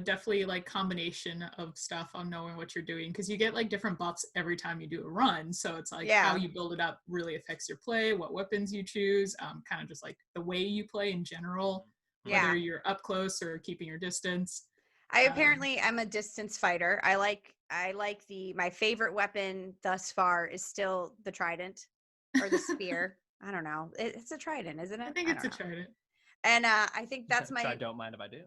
definitely like combination of stuff on knowing what you're doing, because you get like different buffs every time you do a run. So it's like how you build it up really affects your play, what weapons you choose, kind of just like the way you play in general, whether you're up close or keeping your distance. I apparently am a distance fighter. I like my favorite weapon thus far is still the trident or the spear. I don't know. It's a trident, isn't it? I think it's a trident. And I think that's I don't mind if I do.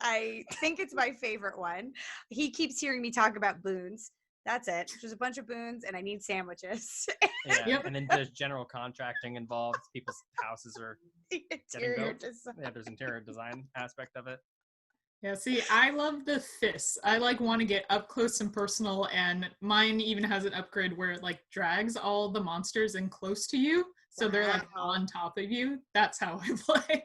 I think it's my favorite one. He keeps hearing me talk about boons. That's it. There's a bunch of boons, and I need sandwiches. And then there's general contracting involved. People's houses are getting built. There's interior design aspect of it. Yeah, see, I love the fists. I like want to get up close and personal, and mine even has an upgrade where it like drags all the monsters in close to you. So they're like on top of you. That's how I play.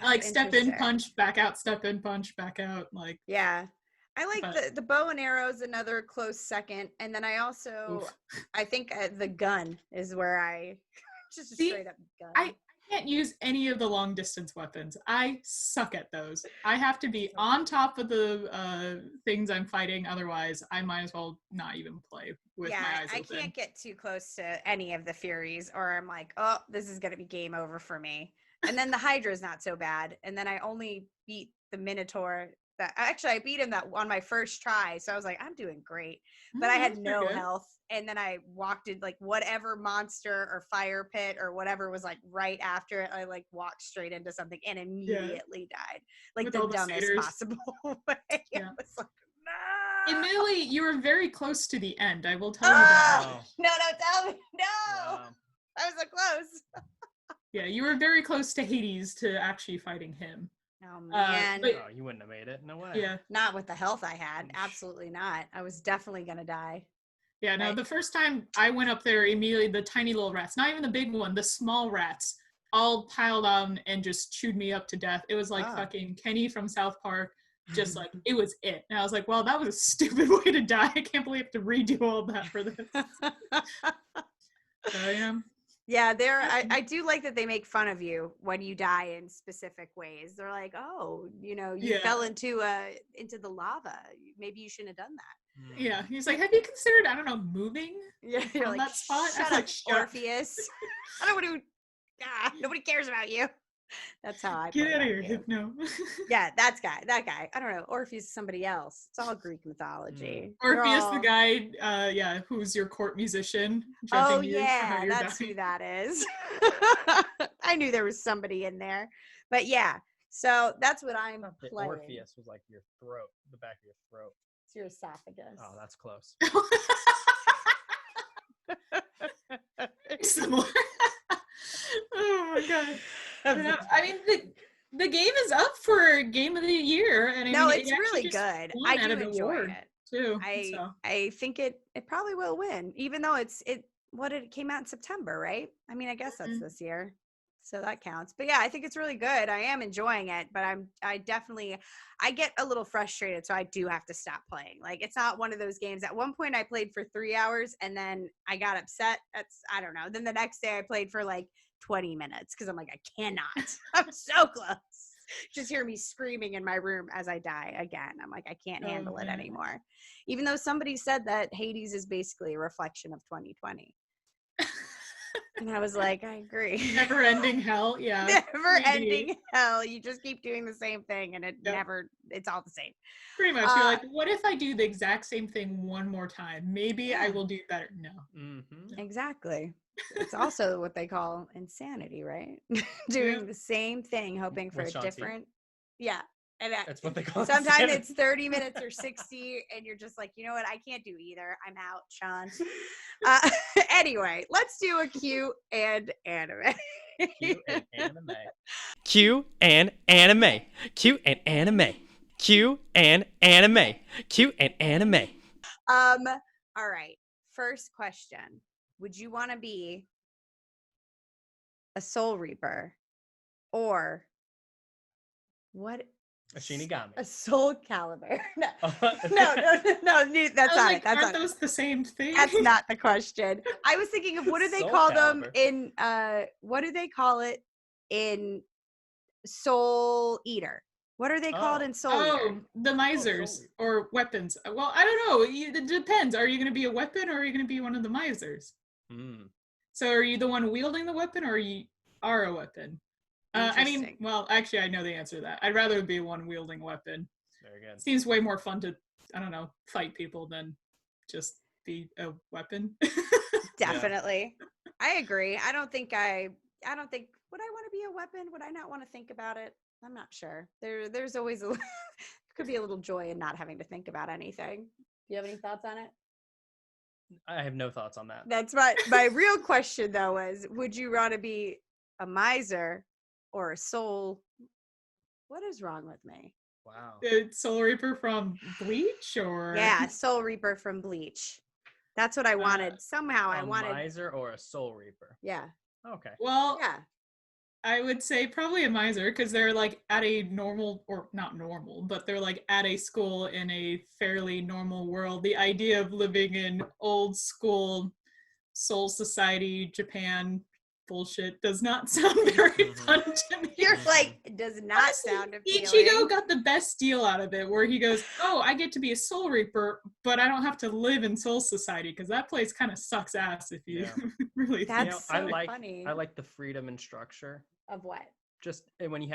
I like step in, punch, back out, step in, punch, back out. Like I like the bow and arrow is another close second, and then I also I think the gun is where I just a straight up gun. can't use any of the long distance weapons. I suck at those. I have to be on top of the things I'm fighting. Otherwise, I might as well not even play with my eyes I open. can't get too close to any of the Furies, or I'm like, oh, this is gonna be game over for me. And then the Hydra's not so bad. And then I only beat the Minotaur. That actually I beat him that on my first try, so I was like, I'm doing great. But I had no health, and then I walked in like whatever monster or fire pit or whatever was like right after it. I like walked straight into something and immediately died, like with the dumbest possible way. Yeah. I was like, no. Admittedly, you were very close to the end. I will tell you that. No, don't tell me. No, Wow. I was so close. Yeah, you were very close to Hades to actually fighting him. Oh man. Oh, you wouldn't have made it. No way. Yeah. Not with the health I had. Absolutely not. I was definitely gonna die. Yeah, no, the first time I went up there, immediately the tiny little rats, not even the big one, the small rats, all piled on and just chewed me up to death. It was like fucking Kenny from South Park, just like, it was it. And I was like, well, that was a stupid way to die. I can't believe I have to redo all that for this. So, yeah. Yeah, I do like that they make fun of you when you die in specific ways. They're like, oh, you know, you fell into the lava. Maybe you shouldn't have done that. Yeah, he's like, have you considered, I don't know, moving? Yeah, you're on like, that spot? Shut up, like, Orpheus. I don't want to. Nobody cares about you. That's how I get out of here, here, Hypno. Yeah, that guy. I don't know. Orpheus is somebody else. It's all Greek mythology. Orpheus, the guy, who's your court musician. Oh yeah, that's who that is. I knew there was somebody in there, but yeah. So that's what I'm playing. Orpheus was like your throat, the back of your throat. It's your esophagus. Oh, that's close. Similar. Oh my god. I mean, the game is up for Game of the Year, and it's really good. I do enjoy it too. I think it probably will win, even though it came out in September, right? I mean, I guess that's this year, so that counts. But yeah, I think it's really good. I am enjoying it, but I get a little frustrated, so I do have to stop playing. Like, it's not one of those games. At one point I played for 3 hours and then I got upset. I don't know. Then the next day I played for like 20 minutes because I'm like, I cannot. I'm so close. Just hear me screaming in my room as I die again. I'm like, I can't handle it anymore. Even though somebody said that Hades is basically a reflection of 2020. And I was like, I agree. Never ending hell. Yeah. Never ending hell. You just keep doing the same thing and it's all the same. Pretty much. You're like, what if I do the exact same thing one more time? Maybe I will do better. No. Mm-hmm. Exactly. It's also what they call insanity, right? Doing the same thing, hoping for a different. Yeah. And that's what they call it. Sometimes it's 30 minutes or 60, and you're just like, you know what? I can't do either. I'm out, Sean. Anyway, let's do a Q and anime. Q and anime. Q and anime. Q and anime. Q and anime. Q and anime. All right. First question. Would you want to be a Soul Reaper or what? A Shinigami. A Soul Calibur. No. No, that's not it. That's aren't not those the same thing? That's not the question. I was thinking of what do they call them in what do they call it in Soul Eater? What are they called in Soul Eater? Oh, the misers or weapons. Well, I don't know. It depends. Are you going to be a weapon or are you going to be one of the misers? So are you the one wielding the weapon or you are a weapon? I mean, well, actually, I know the answer to that. I'd rather be one wielding a weapon. Very good. Seems way more fun to, I don't know, fight people than just be a weapon. Definitely. Yeah. I agree. I don't think, would I want to be a weapon? Would I not want to think about it? I'm not sure. There's always could be a little joy in not having to think about anything. Do you have any thoughts on it? I have no thoughts on that. That's my real question though is, would you want to be a miser or a soul? What is wrong with me? Wow. The Soul Reaper from Bleach or? Yeah, Soul Reaper from Bleach. That's what I wanted. Somehow I wanted. A miser or a Soul Reaper? Yeah. Okay. Well, yeah. I would say probably a miser because they're like at a normal, or not normal, but they're like at a school in a fairly normal world. The idea of living in old school Soul Society, Japan, bullshit does not sound very fun to me. You're like, it does not Honestly, sound appealing. Ichigo got the best deal out of it, where he goes, "Oh, I get to be a Soul Reaper, but I don't have to live in Soul Society because that place kind of sucks ass if you really think." That's so funny. I like the freedom and structure Of what? just when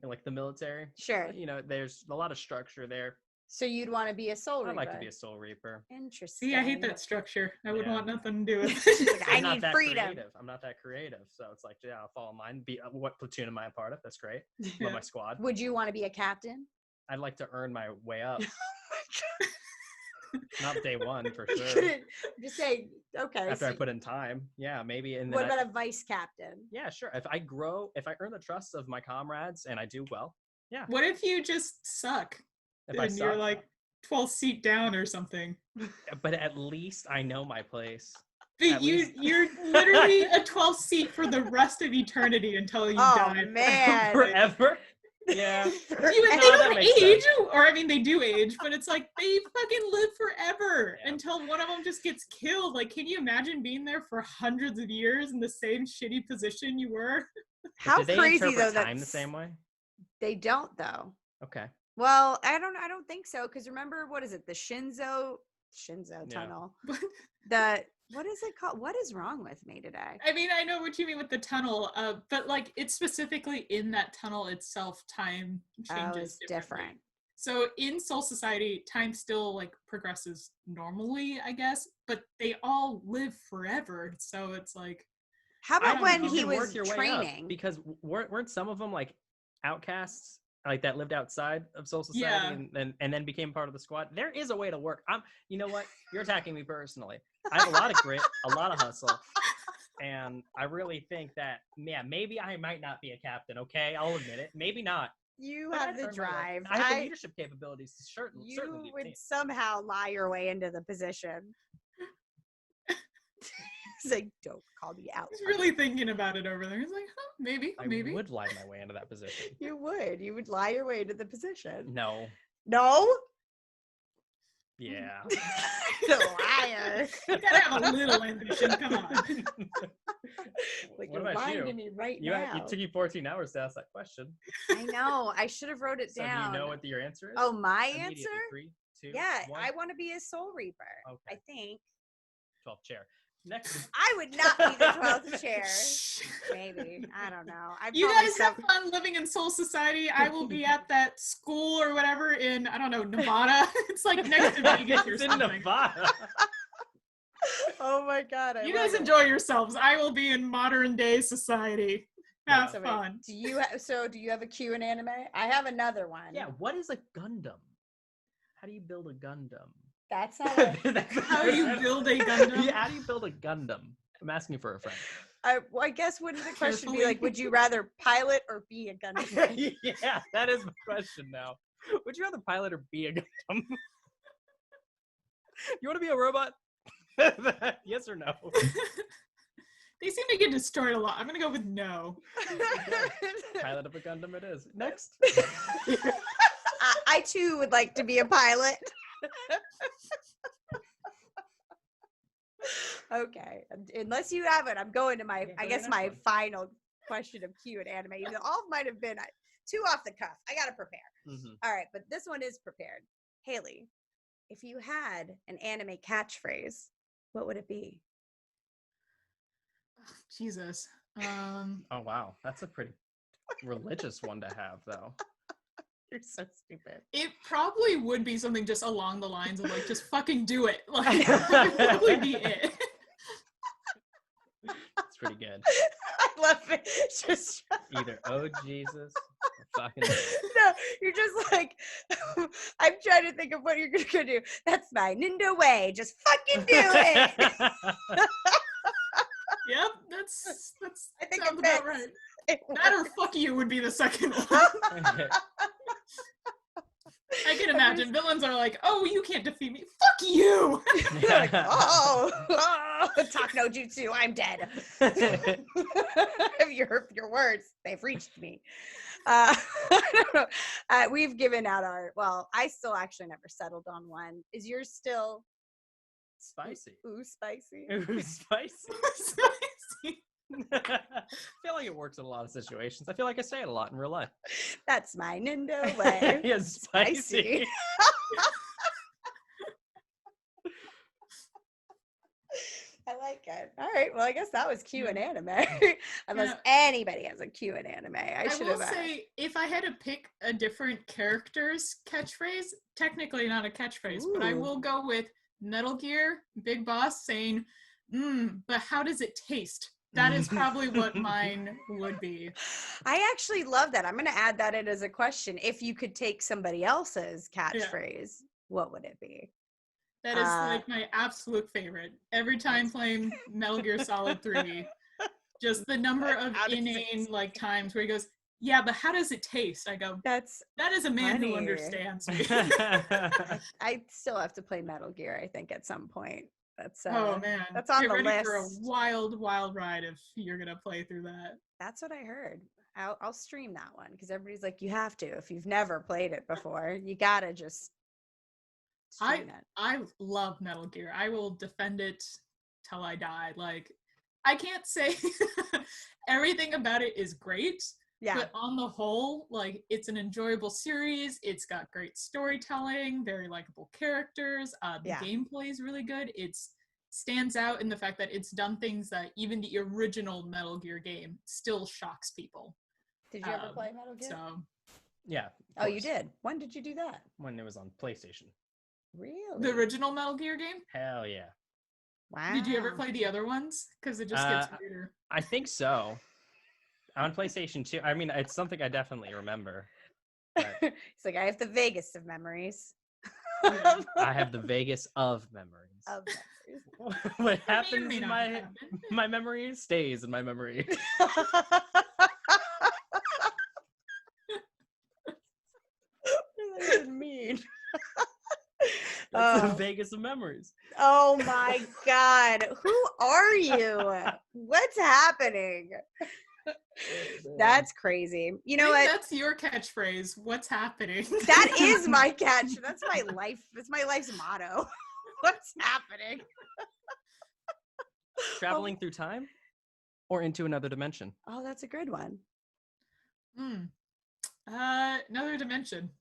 like the military. Sure. You know, there's a lot of structure there. So you'd want to be a Soul Reaper? I'd like to be a Soul Reaper. Interesting. See, I hate that structure. I would want nothing to do with She's it. like, I need freedom. I'm not that creative, so it's like, yeah, I'll follow mine. What platoon am I a part of? That's great. Love my squad. Would you want to be a captain? I'd like to earn my way up. Not day one for You sure. couldn't just say, okay. After I put in time, yeah, maybe. And what about a vice captain? Yeah, sure. If I earn the trust of my comrades and I do well, yeah. What if you just suck? If I and suck, you're like 12th seat down or something. But at least I know my place. But you're literally a 12th seat for the rest of eternity until you die. Oh man. Forever? Yeah. They don't age, or I mean they do age, but it's like they fucking live forever until one of them just gets killed. Like, can you imagine being there for hundreds of years in the same shitty position you were? How crazy though that time the same way? They don't though. Okay. Well, I don't think so, because remember, what is it? The Shinzo tunnel. What is it called? What is wrong with me today? I mean, I know what you mean with the tunnel, but like it's specifically in that tunnel itself, time changes different. So in Soul Society, time still like progresses normally, I guess, but they all live forever. So it's like, how about when he was training? Because weren't some of them like outcasts? Like that lived outside of Soul Society and then became part of the squad. There is a way to work. You know what? You're attacking me personally. I have a lot of grit, a lot of hustle, and I really think that, maybe I might not be a captain. Okay, I'll admit it. Maybe not. You have the drive. I have the leadership capabilities to certainly. You would somehow lie your way into the position. He's like, don't call me out. He's really thinking about it over there. He's like, maybe. I would lie my way into that position. You would lie your way into the position. No. Yeah. The liar. You gotta have a little ambition. Come on. Like, you're lying to me right now. It took you 14 hours to ask that question. I know. I should have wrote it down. Do you know what your answer is? Oh, my answer? 3, 2, yeah, 1. I want to be a Soul Reaper. Okay. I think. 12th chair. Next. I would not be the 12th chair. Maybe. I don't know. You guys have fun living in Soul Society. I will be at that school or whatever in, I don't know, Nevada. It's like next to Vegas or something. In Nevada. Oh my God. You guys enjoy yourselves. I will be in modern day society. Have fun. Do you have a Q in anime? I have another one. Yeah. What is a Gundam? How do you build a Gundam? That's not how you build a Gundam. Yeah, how do you build a Gundam? I'm asking for a friend. I guess wouldn't the question be like, would you rather pilot or be a Gundam? Yeah, that is my question now. Would you rather pilot or be a Gundam? You want to be a robot? Yes or no? They seem to get destroyed a lot. I'm gonna go with no. Pilot of a Gundam it is. Next. I too would like to be a pilot. Okay, unless you have it, I'm going to my my final question of Q and anime. All might have been too off the cuff. I gotta prepare. All right, but this one is prepared. Haley, if you had an anime catchphrase, what would it be? Oh, Jesus. Oh wow, that's a pretty religious one to have, though. You're so stupid. It probably would be something just along the lines of like, just fucking do it. Like, that would probably be it. It's pretty good. I love it. Just either oh Jesus or fucking no, you're just like, I'm trying to think of what you're gonna do. That's my Nindo way. Just fucking do it. Yep, that's I think sounds about right. That or fuck you would be the second one. I can imagine villains are like, oh, you can't defeat me. Fuck you. Like, oh, talk no jutsu. I'm dead. your words, they've reached me. I don't know. We've given out I still actually never settled on one. Is yours still spicy? Ooh, spicy. Ooh, spicy. Spicy. I feel like it works in a lot of situations. I feel like I say it a lot in real life. That's my Nindo way. Yeah, spicy. I like it. All right. Well, I guess that was Q and anime. Unless anybody has a Q and anime. I should have say, if I had to pick a different character's catchphrase, technically not a catchphrase, but I will go with Metal Gear, Big Boss saying, but how does it taste? That is probably what mine would be. I actually love that. I'm going to add that in as a question. If you could take somebody else's catchphrase, what would it be? That is like my absolute favorite. Every time playing Metal Gear Solid 3, just the number of inane like times where he goes, yeah, but how does it taste? I go, that is a man who understands me. I still have to play Metal Gear, I think, at some point. That's oh man, that's on the ready list for a wild ride if you're gonna play through that. That's what I heard. I'll stream that one because everybody's like, you have to. If you've never played it before, you gotta just stream it. I love Metal Gear. I will defend it till I die. Like, I can't say everything about it is great. Yeah. But on the whole, like, it's an enjoyable series. It's got great storytelling, very likable characters. The gameplay is really good. It stands out in the fact that it's done things that even the original Metal Gear game still shocks people. Did you ever play Metal Gear? So, yeah. Oh, you did? When did you do that? When it was on PlayStation. Really? The original Metal Gear game? Hell yeah. Wow. Did you ever play the other ones? Because it just gets weirder. I think so. On PlayStation 2. I mean, it's something I definitely remember. It's like, I have the vaguest of memories. I have the vaguest of memories. What happens in my memory stays in my memory. What does that even mean? It's the vaguest of memories. Oh my God. Who are you? What's happening? That's crazy. You know what? That's your catchphrase. What's happening? That is my catch. That's my life. That's my life's motto. What's happening? Traveling through time or into another dimension? Oh, that's a good one. Another dimension.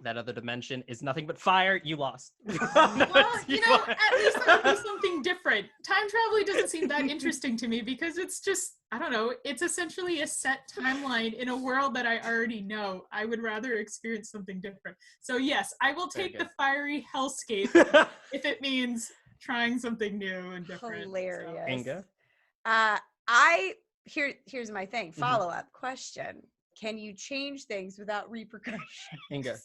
That other dimension is nothing but fire. You lost. Well, at least that would be something different. Time traveling doesn't seem that interesting to me because it's just, I don't know, it's essentially a set timeline in a world that I already know. I would rather experience something different. So yes, I will take the fiery hellscape if it means trying something new and different. Hilarious. Inga? Here's my thing. Follow-up question. Can you change things without repercussions? Inga,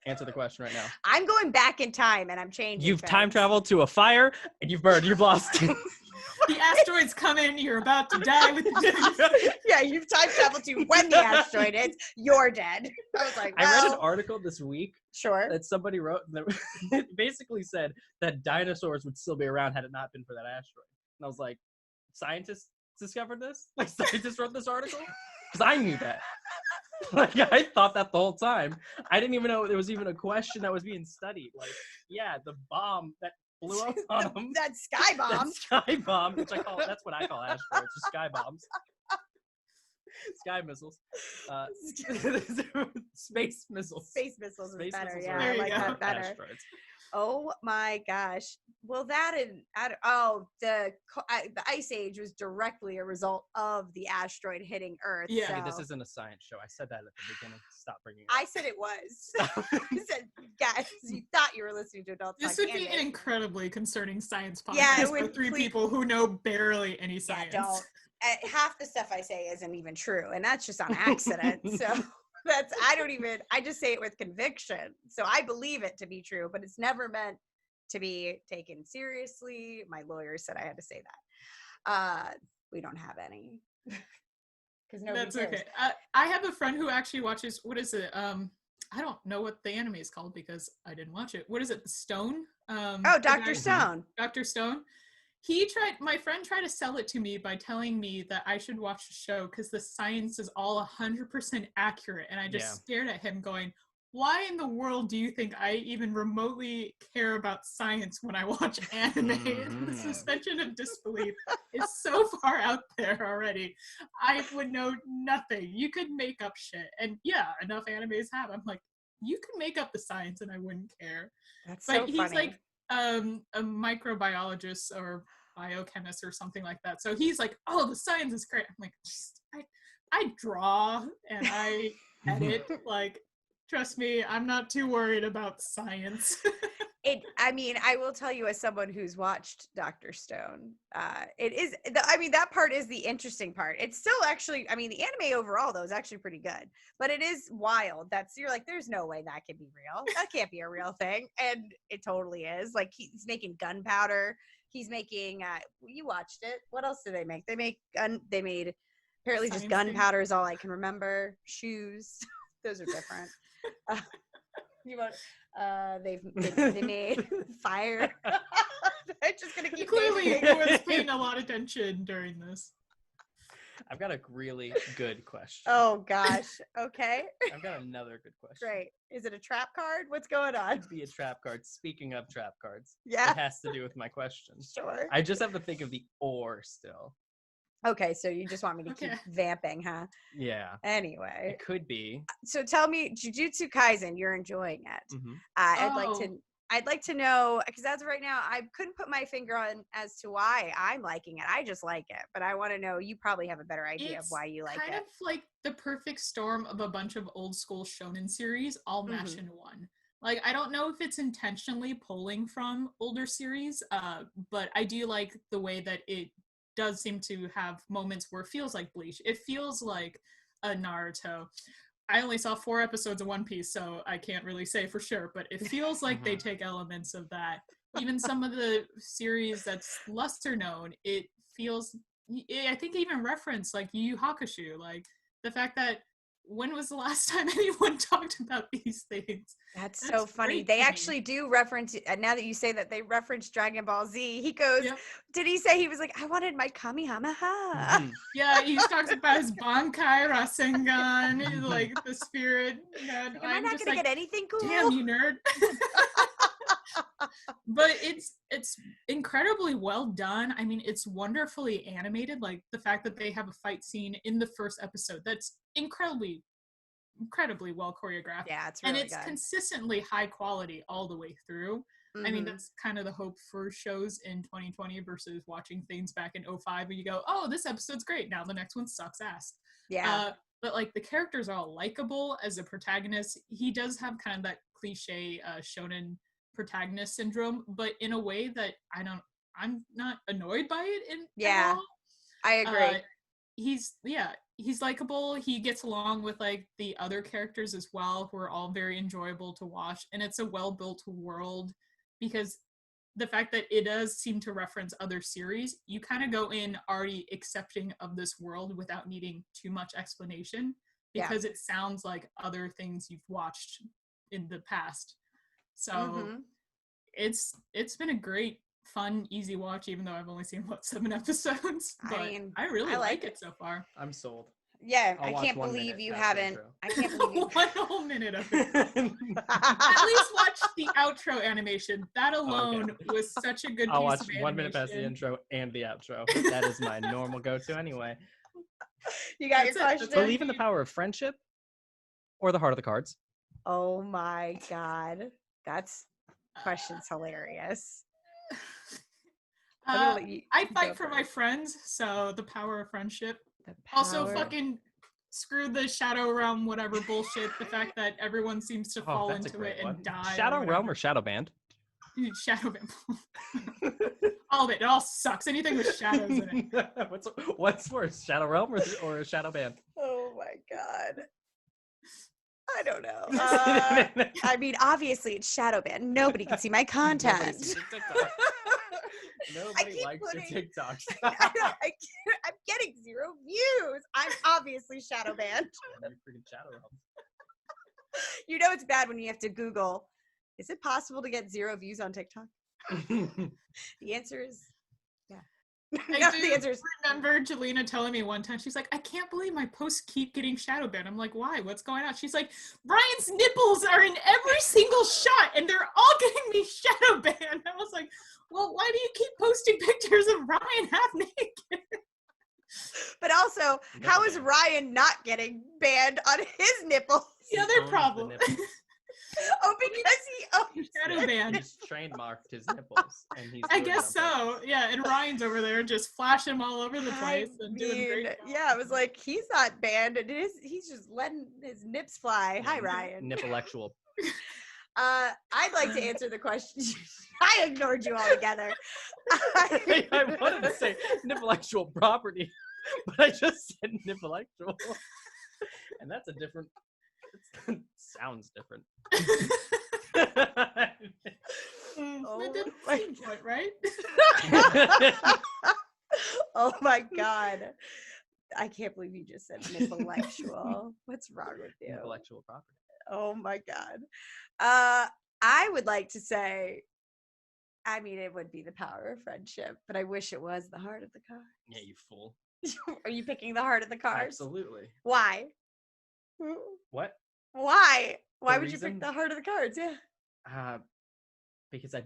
answer the question right now. I'm going back in time and I'm changing. You've time traveled to a fire and you've burned. You've lost. The asteroid's coming. You're about to die with the Yeah, you've time traveled to when the asteroid hits. You're dead. I was like, well, I read an article this week. Sure. That somebody wrote that it basically said that dinosaurs would still be around had it not been for that asteroid. And I was like, scientists discovered this? Like, scientists wrote this article? Because I knew that. Like, I thought that the whole time. I didn't even know there was even a question that was being studied. Like, yeah, the bomb that blew up on them. That sky bomb. That sky bomb, which I call, that's what I call asteroids, just sky bombs. Sky missiles. Space missiles. Space missiles is better. Missiles, yeah, I like that better. Asteroids. Oh my gosh. Well, the Ice Age was directly a result of the asteroid hitting Earth. Yeah. So. Hey, this isn't a science show. I said that at the beginning. Stop bringing it up. I said it was. I said, guys, you thought you were listening to adults. This would be an incredibly concerning science podcast. Yeah, with three people who know barely any science. Yeah, don't. Half the stuff I say isn't even true, and that's just on accident. So I just say it with conviction. So I believe it to be true, but it's never meant to be taken seriously. My lawyer said I had to say that. We don't have any. Because nobody That's cares. okay. I have a friend who actually watches, what is it? I don't know what the anime is called because I didn't watch it. What is it? Stone? Dr. Stone. Dr. Stone. My friend tried to sell it to me by telling me that I should watch the show because the science is all 100% accurate. And I just stared at him going, why in the world do you think I even remotely care about science when I watch anime? Mm-hmm. The suspension of disbelief is so far out there already. I would know nothing. You could make up shit. And yeah, enough animes have. I'm like, you could make up the science and I wouldn't care. That's But so he's funny. like a microbiologist or biochemist or something like that. So he's like, oh, the science is great. I'm like, I draw and I edit. Like, trust me, I'm not too worried about science. I mean, I will tell you, as someone who's watched Dr. Stone, it is, that part is the interesting part. It's still actually, I mean, the anime overall, though, is actually pretty good. But it is wild. You're like, there's no way that can be real. That can't be a real thing. And it totally is. Like, he's making gunpowder. He's making, you watched it. What else do they make? They made apparently just gunpowder is all I can remember. Shoes. Those are different. They made fire. I'm just gonna keep clearly naming everyone's paying a lot of attention during this. I've got a really good question. Oh gosh. Okay. I've got another good question. Great. Is it a trap card? What's going on? It'd be a trap card. Speaking of trap cards, yeah, it has to do with my question. Sure. I just have to think of the or still. Okay, so you just want me to keep vamping, huh? Yeah. Anyway, it could be. So tell me, Jujutsu Kaisen, you're enjoying it. Mm-hmm. I'd like to know, because as of right now, I couldn't put my finger on as to why I'm liking it. I just like it, but I want to know. You probably have a better idea of why you like it. It's kind of like the perfect storm of a bunch of old school shonen series all mashed into one. Like, I don't know if it's intentionally pulling from older series, but I do like the way that it does seem to have moments where it feels like Bleach. It feels like a Naruto. I only saw 4 episodes of One Piece, so I can't really say for sure, but it feels like they take elements of that. Even some of the series that's lesser known, it feels, I think even reference like Yu Yu Hakusho, like the fact that when was the last time anyone talked about these things? That's so funny. They actually do reference, now that you say that, they reference Dragon Ball Z. He goes, did he say, he was like, I wanted my Kamehameha? Yeah, he talks about his Bankai Rasengan, like the spirit. Am I not going to get anything cool? Damn you, nerd. But it's incredibly well done. I mean, it's wonderfully animated. Like the fact that they have a fight scene in the first episode that's incredibly well choreographed. Yeah, it's really and it's good. Consistently high quality all the way through. I mean, that's kind of the hope for shows in 2020 versus watching things back in 2005 where you go, oh, this episode's great. Now the next one sucks ass. Yeah. But like the characters are all likable as a protagonist. He does have kind of that cliche shonen protagonist syndrome, but in a way that I'm not annoyed by it at all. I agree. He's likable. He gets along with like the other characters as well, who are all very enjoyable to watch, and it's a well-built world because the fact that it does seem to reference other series, you kind of go in already accepting of this world without needing too much explanation because it sounds like other things you've watched in the past. So it's been a great, fun, easy watch, even though I've only seen 7 episodes. But I really like it so far. I'm sold. Yeah, I can't believe you haven't. I can't believe you. 1 whole minute of it. At least watch the outro animation. That alone was such a good piece of animation. I'll watch 1 minute past the intro and the outro. That is my normal go-to anyway. You got your question? Believe in the power of friendship or the heart of the cards? Oh my God. That's question's hilarious. I fight for my friends, so the power of friendship. Also, fucking screw the Shadow Realm, whatever bullshit. The fact that everyone seems to fall into it and die. Shadow Realm or Shadow Band? Shadow Band. All of it. It all sucks. Anything with shadows in it. What's worse, Shadow Realm or Shadow Band? Oh my God. I don't know. I mean, obviously it's Shadow Band. Nobody can see my content. Nobody likes your TikToks. I'm getting 0 views. I'm obviously Shadow Band. You're freaking Shadow Realm. You know it's bad when you have to Google, is it possible to get 0 views on TikTok? The answer is No, the answer is remember Jelena telling me one time, she's like, I can't believe my posts keep getting shadow banned. I'm like, why? What's going on? She's like, Ryan's nipples are in every single shot and they're all getting me shadow banned. I was like, well, why do you keep posting pictures of Ryan half naked? But also, how is Ryan not getting banned on his nipples? The other problem. Oh, because he owns shadow banned. He's trademarked his nipples, and he's. I guess so. Yeah, and Ryan's over there just flashing them all over the place and doing great. Yeah, it was like he's not banned, and he's just letting his nips fly. Hi, Ryan. Nippelectual. I'd like to answer the question. I ignored you altogether. I wanted to say nippelectual property, but I just said nippelectual, and that's a different. It sounds different. Oh, point, right? Oh my god. I can't believe you just said nippelectual. What's wrong with you? Intellectual property. Oh my god. I would like to say, I mean, it would be the power of friendship, but I wish it was the heart of the cards. Yeah, you fool. Are you picking the heart of the cards? Absolutely. Why? What? Why? Why would reason? you pick the heart of the cards? Yeah. Because I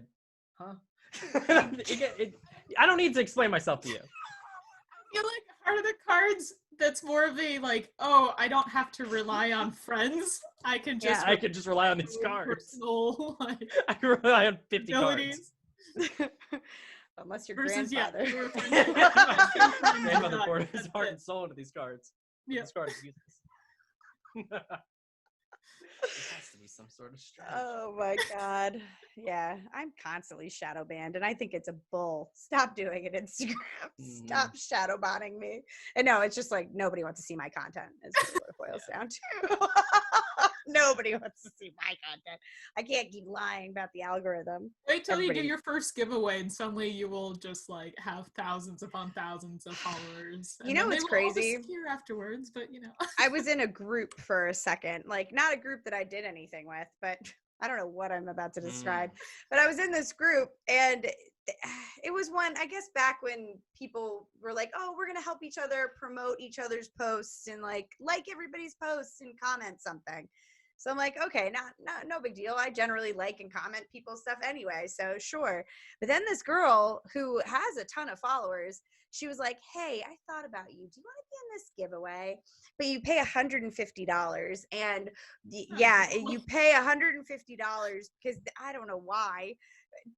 don't need to explain myself to you. I feel like heart of the cards, that's more of a like, oh, I don't have to rely on friends. I can just I could just rely on these cards. Personal, like, I can rely on 50 abilities. cards. Unless your Versus, grandfather. Grandmother poured his heart and soul into these cards. Yeah. These cards are useless. There has to be some sort of strategy. Oh my god. Yeah, I'm constantly shadow banned and I think it's a bull. Stop doing it, Instagram. Stop shadow banning me. And no, it's just like nobody wants to see my content is what it boils down to. Nobody wants to see my content. I can't keep lying about the algorithm. Wait till you do your first giveaway and suddenly you will just like have thousands upon thousands of followers. You know what's crazy? Disappear afterwards, but you know. I was in a group for a second, like not a group that I did anything with, but I don't know what I'm about to describe. But I was in this group and it was one, I guess back when people were like, oh, we're going to help each other promote each other's posts and like everybody's posts and comment something. So I'm like, okay, no big deal. I generally like and comment people's stuff anyway, so sure. But then this girl who has a ton of followers, she was like, hey, I thought about you. Do you want to be in this giveaway? But you pay $150. And yeah, you pay $150 because I don't know why.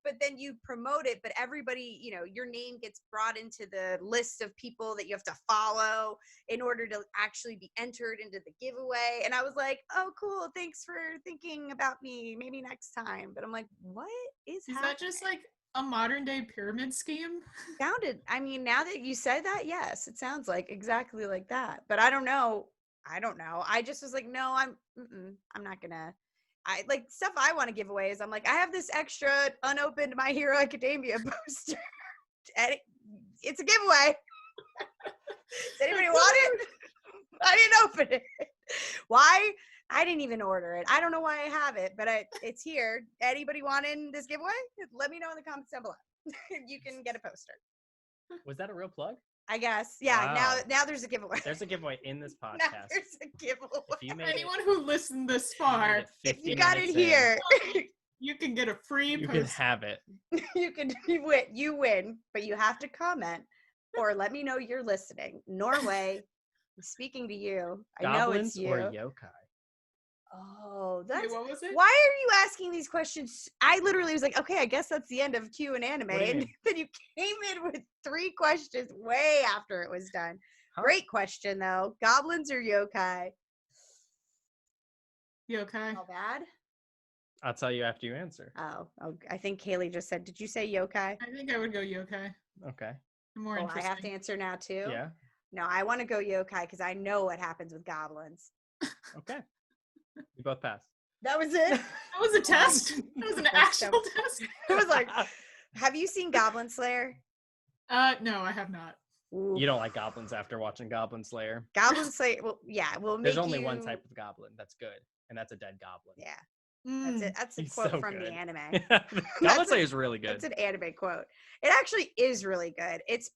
But then you promote it, but everybody, you know, your name gets brought into the list of people that you have to follow in order to actually be entered into the giveaway. And I was like, oh, cool. Thanks for thinking about me. Maybe next time. But I'm like, what is happening? That just like a modern day pyramid scheme? Sounded, I mean, now that you said that, yes, it sounds like exactly like that. But I don't know. I just was like, no, I'm not gonna. I like stuff I want to give away is I'm like, I have this extra unopened My Hero Academia poster. And it's a giveaway. Does anybody want it? I didn't open it. Why? I didn't even order it. I don't know why I have it, but it's here. Anybody want in this giveaway? Let me know in the comments down below. You can get a poster. Was that a real plug? I guess. Yeah. Wow. Now there's a giveaway. There's a giveaway in this podcast. Now there's a giveaway. If you made anyone who listened this far, if you got it here, you can get a free you poster. can have it. You win, but you have to comment or let me know you're listening. Norway, I'm speaking to you. I know it's you. Or yokai? Oh, that's. Wait, what was it? Why are you asking these questions? I literally was like, okay, I guess that's the end of Q and Anime, and then you came in with 3 questions way after it was done. Huh? Great question though. Goblins or yokai? Yokai. How bad? I'll tell you after you answer. Oh, I think Kaylee just said, did you say yokai? I think I would go yokai. Okay. More interesting. I have to answer now too? Yeah. No, I want to go yokai because I know what happens with goblins. Okay. We both passed. That was it? That was a test? That was an actual test? It was like, have you seen Goblin Slayer? No, I have not. Ooh. You don't like goblins after watching Goblin Slayer? Goblin Slayer, well, yeah. There's only one type of goblin that's good, and that's a dead goblin. Yeah. That's a He's quote so from the good. anime. Goblin Slayer is really good. That's an anime quote. It actually is really good. It's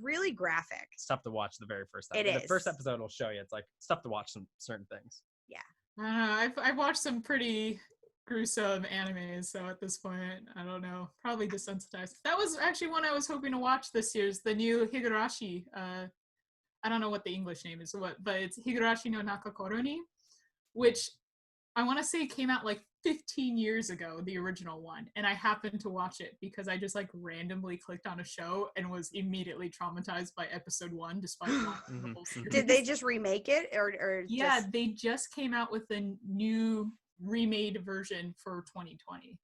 really graphic. It's tough to watch the very first time. It The is. first episode will show you. It's like it's tough to watch some certain things. Yeah. I've watched some pretty gruesome animes, so at this point, I don't know. Probably desensitized. That was actually one I was hoping to watch this year's the new Higurashi. I don't know what the English name is, but it's Higurashi no Nakakoroni, which I want to say came out like 15 years ago, the original one, and I happened to watch it because I just like randomly clicked on a show and was immediately traumatized by episode 1, despite watching the whole series. Did they just remake it, or yeah, they just came out with a new remade version for 2020.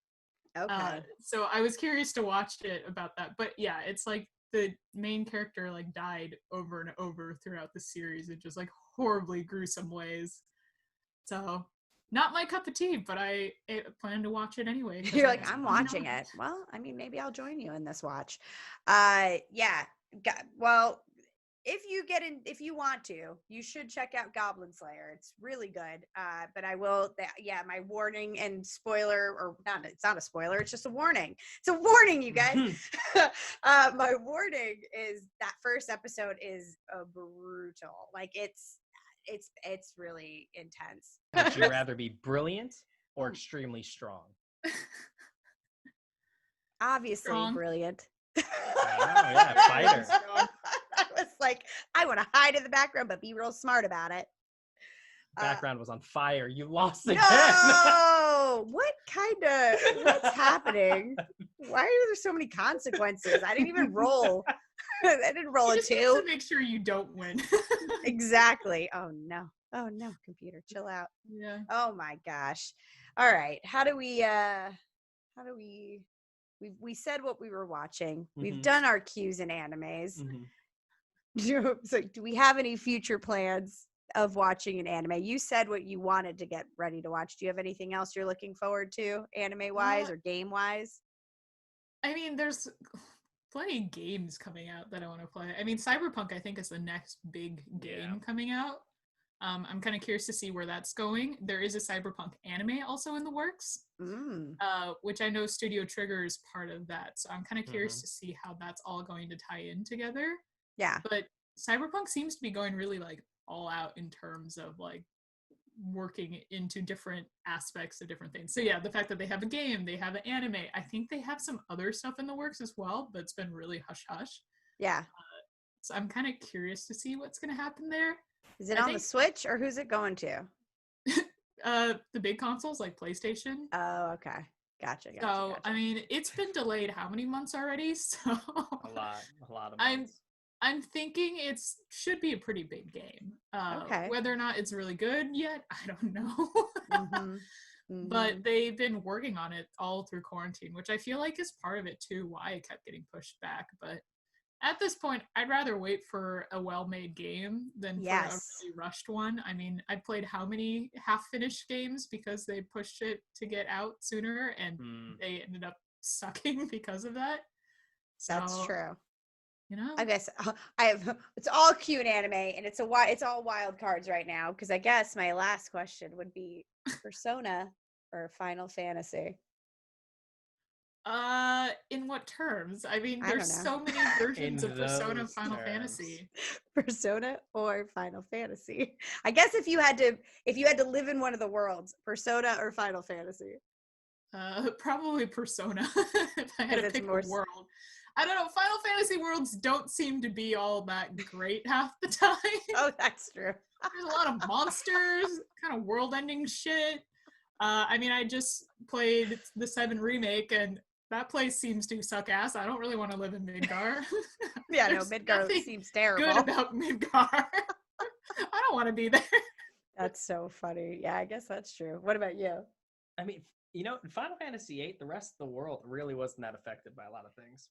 Okay. So I was curious to watch it about that, but yeah, it's like the main character like died over and over throughout the series in just like horribly gruesome ways. So not my cup of tea, but I plan to watch it anyway. You're like, I'm watching it. Well, I mean, maybe I'll join you in this watch. Yeah. Well, if you want to, you should check out Goblin Slayer. It's really good. But I will, my warning and spoiler, or not, it's not a spoiler, it's just a warning. It's a warning, you guys. My warning is that first episode is brutal. Like it's really intense. Would you rather be brilliant or extremely strong? Obviously Strong. Brilliant. Oh, yeah, fighter. I was like, I want to hide in the background, but be real smart about it. Background was on fire. You lost again. No! What's happening? Why are there so many consequences? I didn't even roll. I didn't roll you a just need 2. to make sure you don't win. Exactly. Oh no, computer, chill out. Yeah. Oh my gosh. All right. We said what we were watching. We've done our cues and animes. So do we have any future plans of watching an anime? You said what you wanted to get ready to watch. Do you have anything else you're looking forward to, anime wise or game wise? I mean, there's plenty of games coming out that I want to play. I mean, Cyberpunk, I think, is the next big game coming out. I'm kind of curious to see where that's going. There is a Cyberpunk anime also in the works, which I know Studio Trigger is part of that. So I'm kind of curious to see how that's all going to tie in together. Yeah. But Cyberpunk seems to be going really like all out in terms of like working into different aspects of different things. So yeah, the fact that they have a game, they have an anime, I think they have some other stuff in the works as well, but it's been really hush hush. Yeah. So I'm kind of curious to see what's going to happen there. Is it on the Switch or who's it going to? The big consoles like PlayStation. Oh, okay. Gotcha. I mean, it's been delayed how many months already? So a lot of months. I'm thinking it should be a pretty big game. Okay. Whether or not it's really good yet, I don't know. But they've been working on it all through quarantine, which I feel like is part of it too, why it kept getting pushed back. But at this point, I'd rather wait for a well-made game than for a really rushed one. I mean, I played how many half-finished games because they pushed it to get out sooner, and they ended up sucking because of that. So, that's true. You know, I guess it's all cute anime, and it's all wild cards right now. Because I guess my last question would be Persona or Final Fantasy. In what terms? I mean, there's so many versions of Persona and Final Fantasy. Persona or Final Fantasy. I guess if you had to live in one of the worlds, Persona or Final Fantasy. Probably Persona. If I had to pick a world. I don't know. Final Fantasy worlds don't seem to be all that great half the time. Oh, that's true. There's a lot of monsters, kind of world-ending shit. I mean, I just played the 7 remake, and that place seems to suck ass. I don't really want to live in Midgar. Yeah, no, Midgar seems terrible. Good about Midgar. I don't want to be there. That's so funny. Yeah, I guess that's true. What about you? I mean, you know, in Final Fantasy VIII, the rest of the world really wasn't that affected by a lot of things.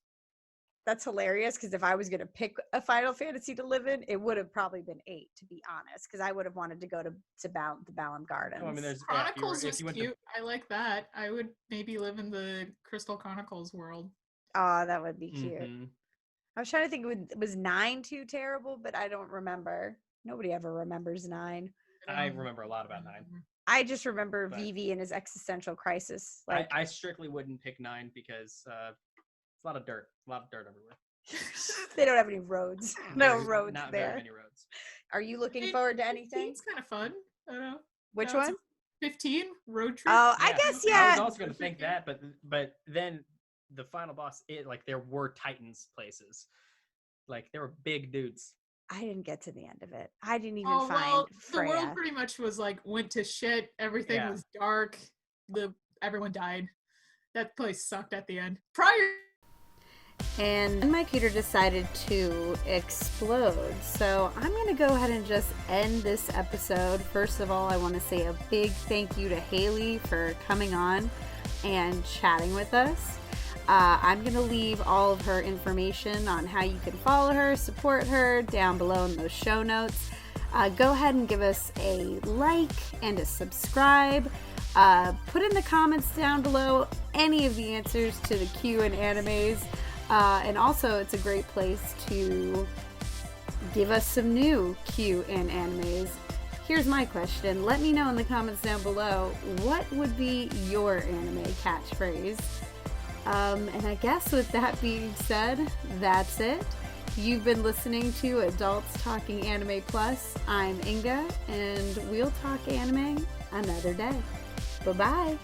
That's hilarious, because if I was going to pick a Final Fantasy to live in, it would have probably been 8, to be honest, because I would have wanted to go to the Balam Gardens. Oh, I mean, there's Chronicles is cute. I like that. I would maybe live in the Crystal Chronicles world. Oh, that would be cute. I was trying to think, was 9 too terrible, but I don't remember. Nobody ever remembers 9. I remember a lot about 9. I just remember Vivi and his existential crisis. Like I strictly wouldn't pick 9 because it's a lot of dirt everywhere. They don't have any roads. No roads not there. Very many roads. Are you looking forward to anything? It's kind of fun. I don't know. Which one? 15 road trip. Oh, I guess I was also going to think that, but then the final boss, there were Titans places, like there were big dudes. I didn't get to the end of it. I didn't even find Freya. The world pretty much was like went to shit. Everything was dark. Everyone died. That place sucked at the end. And my computer decided to explode. So I'm going to go ahead and just end this episode. First of all, I want to say a big thank you to Haley for coming on and chatting with us. I'm going to leave all of her information on how you can follow her, support her down below in those show notes. Go ahead and give us a like and a subscribe. Put in the comments down below any of the answers to the Q and animes. And also, it's a great place to give us some new Q and animes. Here's my question. Let me know in the comments down below, what would be your anime catchphrase? And I guess with that being said, that's it. You've been listening to Adults Talking Anime Plus. I'm Inga, and we'll talk anime another day. Bye-bye.